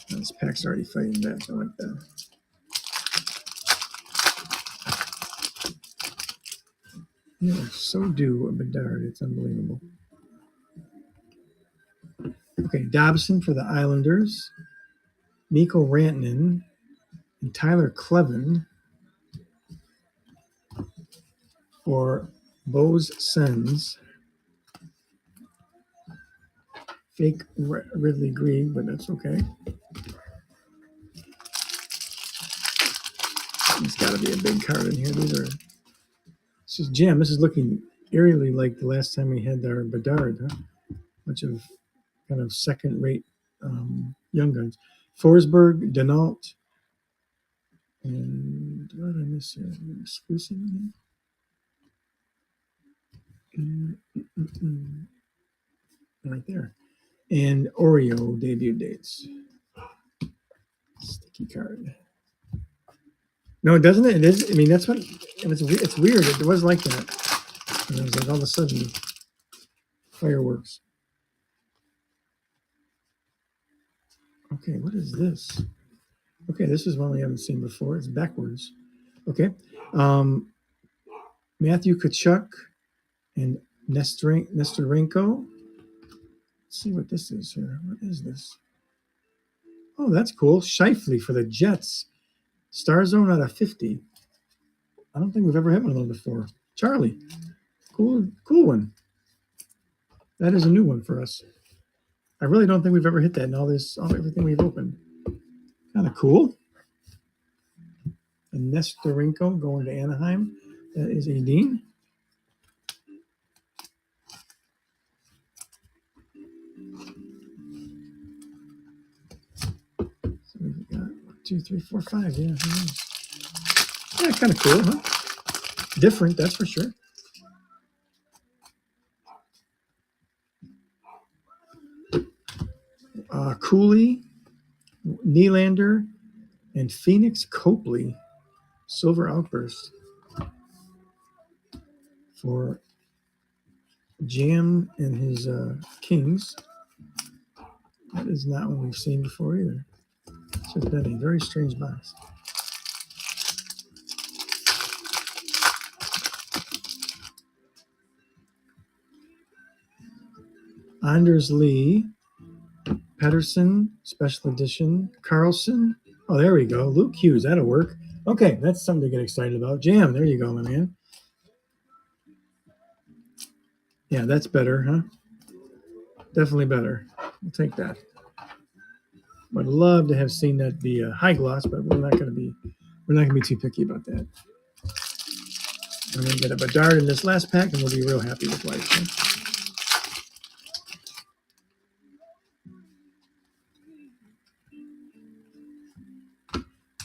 This pack's already fighting back. I like that. You are so due a Bedard. It's unbelievable. Okay, Dobson for the Islanders. Mikko Rantanen and Tyler Clevin for Bose Sens. Fake Ridley Green, but that's okay. There's got to be a big card in here. This is Jim. This is looking eerily like the last time we had our Bedard, huh? Bunch of kind of second-rate Young Guns. Forsberg, Denault, and what did I miss here? Exclusive. Right there. And Oreo debut dates. Sticky card. No, doesn't it? It is. I mean, that's what. It's weird. It was like that. And it was like all of a sudden, fireworks. Okay, what is this? Okay, this is one we haven't seen before. It's backwards. Okay. Matthew Tkachuk and Nestorenko. Let's see what this is here. What is this? Oh, that's cool. Shifley for the Jets. Star Zone out of 50. I don't think we've ever had one of those before. Charlie, cool one. That is a new one for us. I really don't think we've ever hit that in everything we've opened. Kind of cool. And Nestorenko going to Anaheim. That is a Dean. So we've got 1, 2, 3, 4, 5. Yeah, yeah, kind of cool, huh? Different, that's for sure. Cooley, Nylander, and Phoenix Copley, Silver Outburst for Jam and his Kings. That is not one we've seen before either. So it's been a very strange box. Anders Lee, Pedersen, Special Edition, Carlson. Oh, there we go. Luke Hughes, that'll work. Okay, that's something to get excited about. Jam, there you go, my man. Yeah, that's better, huh? Definitely better. We'll take that. I'd love to have seen that be a high gloss, but we're not going to be too picky about that. I'm going to get a Bedard in this last pack, and we'll be real happy with life. Huh?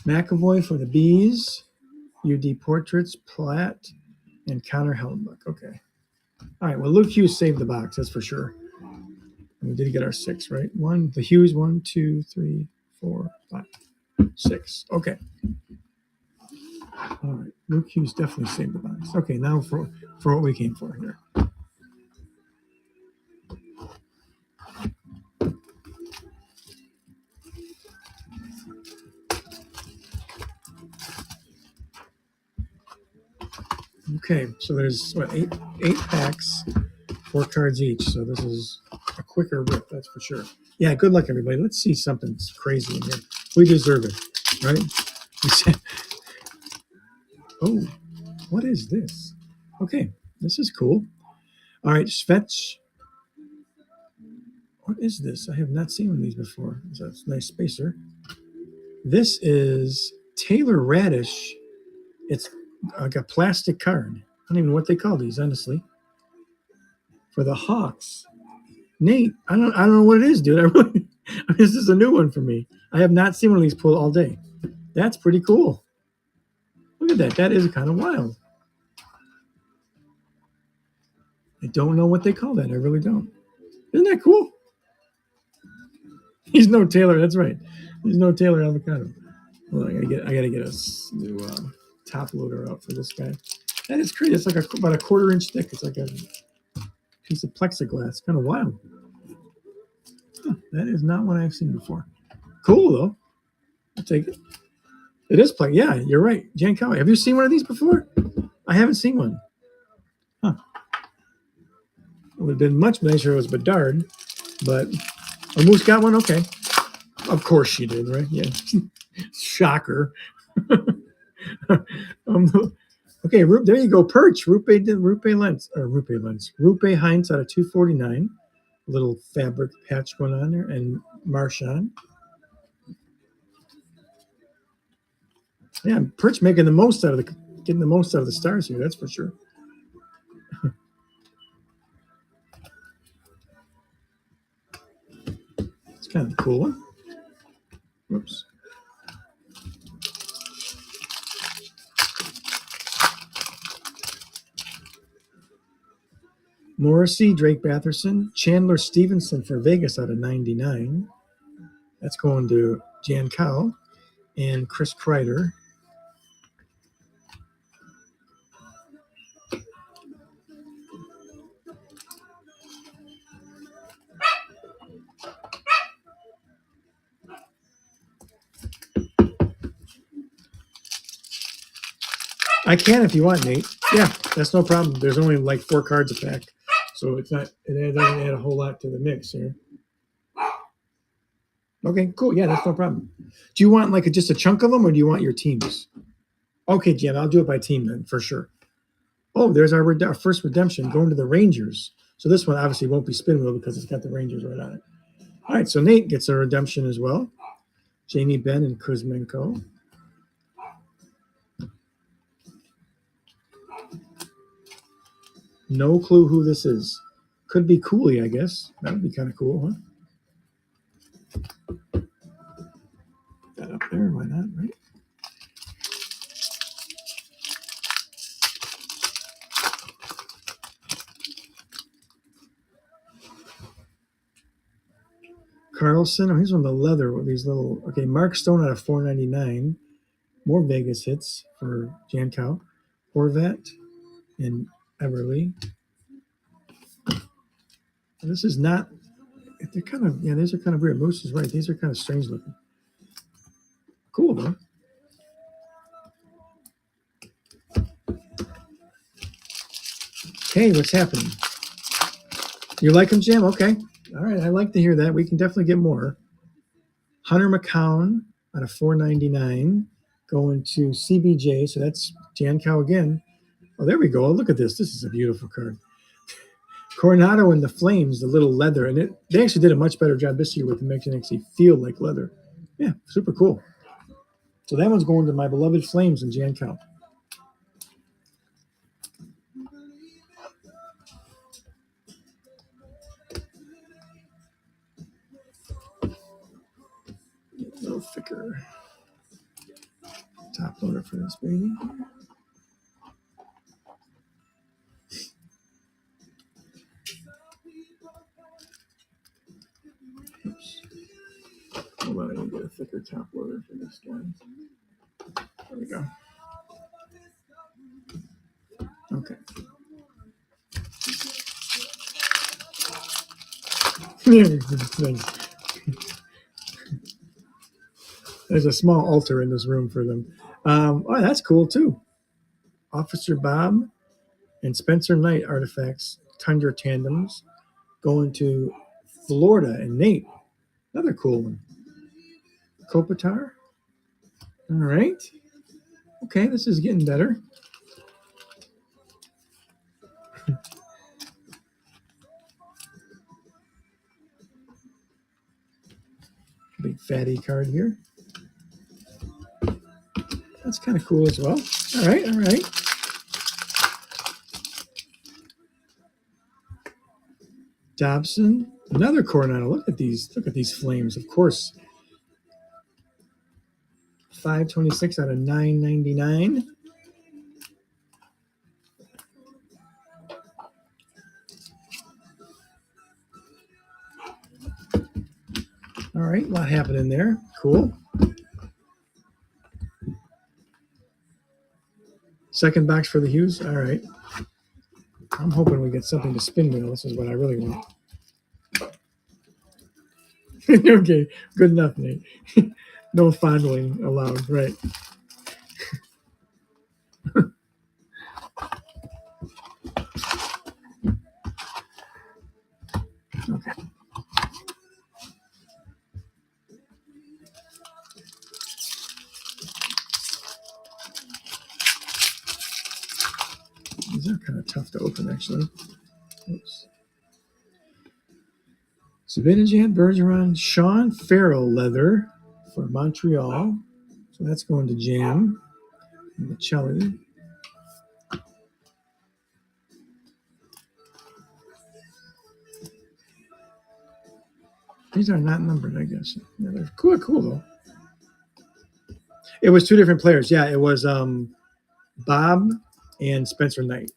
McAvoy for the Bees, UD Portraits, Platt, and Connor Hellenbuck. Okay. All right. Well, Luke Hughes saved the box, that's for sure. And we did get our 6, right? The Hughes, 1, 2, 3, 4, 5, 6. Okay. All right. Luke Hughes definitely saved the box. Okay, now for what we came for here. Okay, so there's what, eight packs, 4 cards each. So this is a quicker rip, that's for sure. Yeah, good luck, everybody. Let's see something crazy in here. We deserve it, right? Oh, what is this? Okay, this is cool. All right, Svetch. What is this? I have not seen one of these before. It's a nice spacer. This is Taylor Radish. It's like a plastic card. I don't even know what they call these, honestly. For the Hawks. Nate, I don't know what it is, dude. This is a new one for me. I have not seen one of these pulled all day. That's pretty cool. Look at that. That is kind of wild. I don't know what they call that. I really don't. Isn't that cool? He's no Taylor. That's right. He's no Taylor Avocado. Well, I gotta get a new top loader out for this guy. That is crazy. It's like about a 1/4 inch thick. It's like a piece of plexiglass. Kind of wild. Huh, that is not what I've seen before. Cool though. I'll take it. It is play. Yeah, you're right. Jan Coway. Have you seen one of these before? I haven't seen one. Huh. It would have been much nicer if it was Bedard, but Moose got one? Okay. Of course she did, right? Yeah. Shocker. Okay, there you go. Perch. Rupe Heinz out of 249. A little fabric patch going on there. And Marchand. Yeah, Perch getting the most out of the stars here, that's for sure. It's kind of a cool one. Whoops. Morrissey, Drake Batherson, Chandler Stevenson for Vegas out of 99. That's going to Jan Cow and Chris Kreider. I can if you want, Nate. Yeah, that's no problem. There's only like 4 cards a pack, so it doesn't add a whole lot to the mix here. Okay, cool. Yeah, that's no problem. Do you want like just a chunk of them, or do you want your teams? Okay, Jim, I'll do it by team then for sure. Oh, there's our first redemption going to the Rangers. So this one obviously won't be spin wheel because it's got the Rangers right on it. All right, so Nate gets a redemption as well. Jamie Benn and Kuzmenko. No clue who this is. Could be Cooley, I guess. That would be kind of cool, huh? Put that up there, why not, right? Carlson. Oh, here's one of the leather with these little. Okay, Mark Stone out of 499. More Vegas hits for Jankow. Horvat and Everly. And this is not. They're kind of, yeah, these are kind of weird. Moose is right. These are kind of strange looking. Cool, though. Hey, what's happening? You like them, Jim? Okay. All right. I like to hear that. We can definitely get more. Hunter McCown out of 499 going to CBJ. So that's Jankow again. Oh, there we go. Oh, look at this. This is a beautiful card. Coronado and the Flames, the little leather. And they actually did a much better job this year with making it actually feel like leather. Yeah, super cool. So that one's going to my beloved Flames and Jankow. A little thicker top loader for this baby. Oops. Hold on, I need to get a thicker top loader for this guy. There we go. Okay. There's a small altar in this room for them. Oh, that's cool too. Officer Bob and Spencer Knight artifacts, Tundra tandems, going to Florida and Nate. Another cool one. Kopitar. All right. Okay, this is getting better. Big fatty card here. That's kind of cool as well. All right, all right. Dobson, another Coronado. Look at these flames. Of course. 526 out of 999. All right, a lot happening there. Cool. Second box for the Hughes. All right. I'm hoping we get something to spin wheel. This is what I really want. Okay, good enough, Nate. No fondling allowed, right? Okay. These are kind of tough to open, actually. Oops. Zibanejad, Bergeron, Sean Farrell leather for Montreal. So that's going to Jam. And Chillin. These are not numbered, I guess. Yeah, they're cool though. It was two different players. Yeah, it was Bob and Spencer Knight.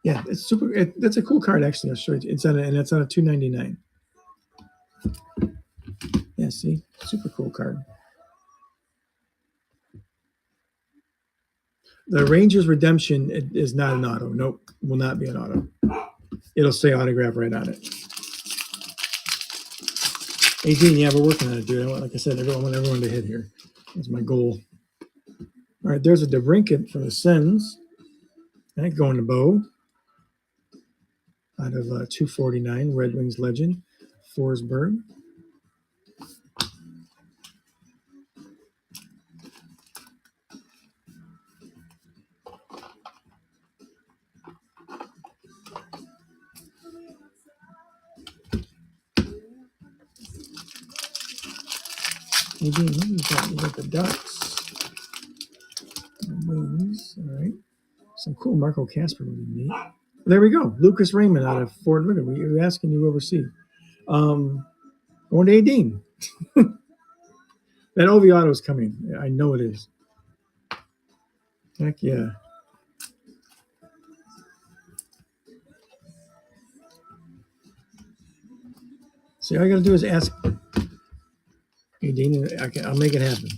Yeah, it's super. That's a cool card, actually. I'll show you. It's on a $2.99. Yeah, see, super cool card. The Rangers Redemption is not an auto. Nope, will not be an auto. It'll say autograph right on it. 18, yeah, we're working on it, dude. Like I said, I want everyone to hit here. That's my goal. All right, there's a DeBrincat for the Sens. That going to Bo. Out of 249, Red Wings legend, Forsberg. Nadine, what do you got? You got the Ducks, the Wings. All right. Some cool Marco Casper would be neat. There we go. Lucas Raymond out of Ford River. We were asking you overseas. Going to Adine. That OV auto is coming. I know it is. Heck yeah. See, all I got to do is ask Adine. I'll make it happen.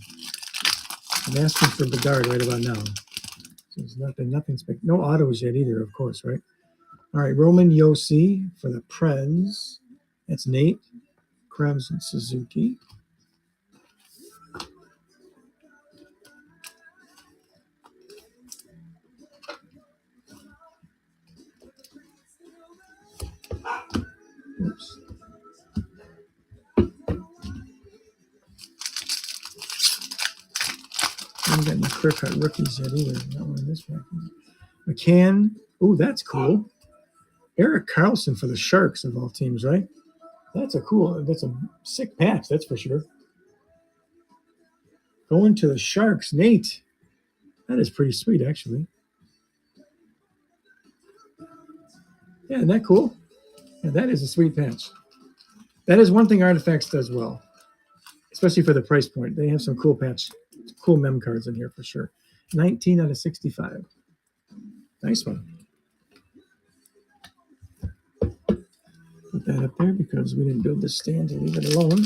I'm asking for Bedard right about now. So there's nothing no autos yet either, of course, right? All right, Roman Yossi for the Preds. That's Nate. Krebs and Suzuki. Oops. I haven't got any clear-cut rookies yet either. Not one in this package. McCann. Ooh, that's cool. Eric Carlson for the Sharks of all teams, right? That's a sick patch, that's for sure. Going to the Sharks, Nate. That is pretty sweet, actually. Yeah, isn't that cool? Yeah, that is a sweet patch. That is one thing Artifacts does well, especially for the price point. They have some cool mem cards in here for sure. 19 out of 65. Nice one. Put that up there because we didn't build this stand to leave it alone.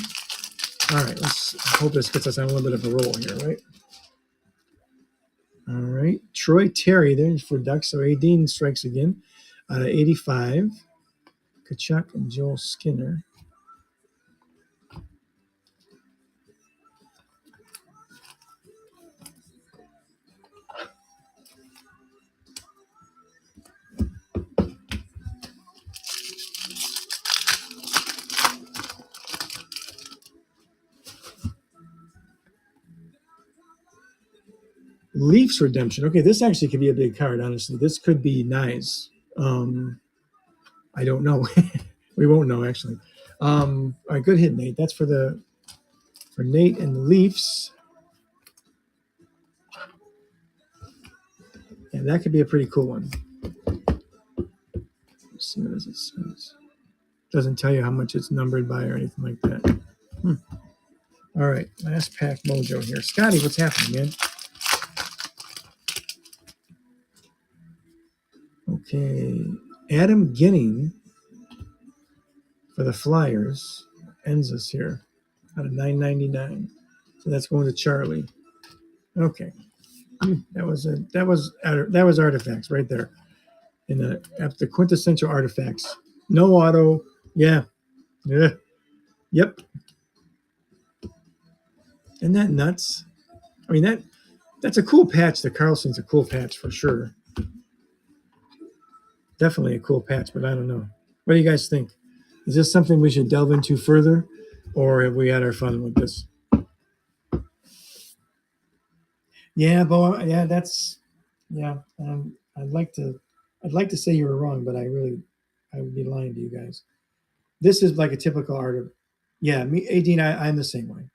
All right, let's hope this gets us on a little bit of a roll here, right? All right, Troy Terry there for Ducks. So Adine strikes again out of 85. Kachuk and Joel Skinner. Leafs Redemption. Okay, this actually could be a big card, honestly. This could be nice. I don't know. We won't know, actually. All right, good hit, Nate. That's for Nate and the Leafs. Yeah, that could be a pretty cool one. Let's see what it says. Doesn't tell you how much it's numbered by or anything like that. All right, last pack mojo here. Scotty, what's happening, man? Okay, Adam Ginning for the Flyers ends us here out of 9.99. So that's going to Charlie. Okay, that was Artifacts right there in the quintessential Artifacts. No auto. Yeah. Yep. Isn't that nuts? I mean that's a cool patch. The Carlson's a cool patch for sure. Definitely a cool patch, but I don't know. What do you guys think? Is this something we should delve into further, or have we had our fun with this? Yeah, Bo. Yeah, I'd like to say you were wrong, but I would be lying to you guys. This is like a typical art of. Yeah, me, 18. I'm the same way.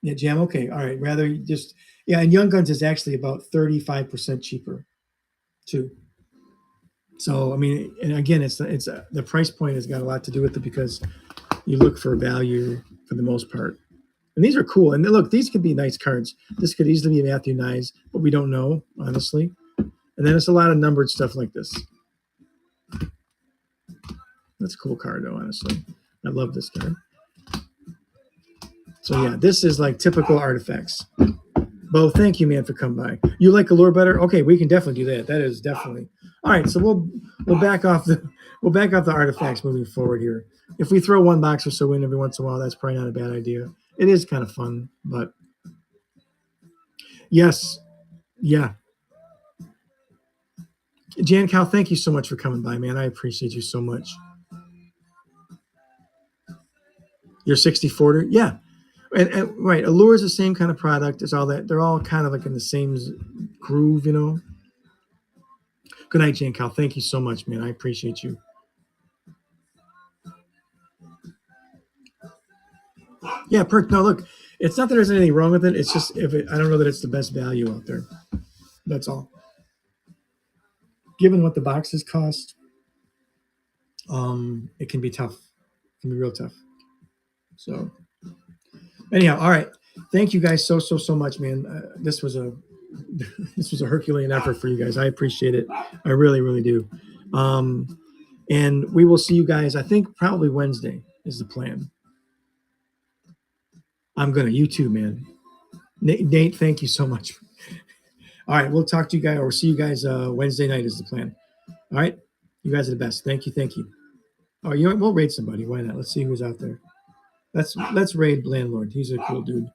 Yeah, Jam. Okay, all right. Rather just and Young Guns is actually about 35% cheaper, too. So I mean, and again, it's the price point has got a lot to do with it because you look for value for the most part. And these are cool. And look, these could be nice cards. This could easily be Matthew Nyes, but we don't know, honestly. And then it's a lot of numbered stuff like this. That's a cool card, though, honestly. I love this card. So, yeah, this is like typical Artifacts. Bo, thank you, man, for coming by. You like Allure better? Okay, we can definitely do that. That is definitely. All right, so we'll back off the Artifacts moving forward here. If we throw one box or so in every once in a while, that's probably not a bad idea. It is kind of fun, but yes, yeah. Jan Cal, thank you so much for coming by, man. I appreciate you so much. You're 64, yeah. And right, Allure is the same kind of product. It's all that. They're all kind of like in the same groove, you know. Good night, Jan Cal. Thank you so much, man. I appreciate you. Yeah, perk. No, look, it's not that there's anything wrong with it. It's just I don't know that it's the best value out there. That's all. Given what the boxes cost, it can be tough. It can be real tough. So anyhow, all right. Thank you guys so much, man. This was a this was a Herculean effort for you guys. I appreciate it. I really do. Um, and we will see you guys. I think probably Wednesday is the plan. I'm gonna. You too, man. Nate, thank you so much. All right, we'll talk to you guys or see you guys Wednesday night is the plan. All right, you guys are the best. Thank you, thank you. Oh, you know what? We'll raid somebody. Why not? Let's see who's out there. Let's raid landlord. He's a cool dude.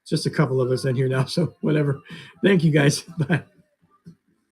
Just a couple of us in here now, so whatever. Thank you guys. Bye.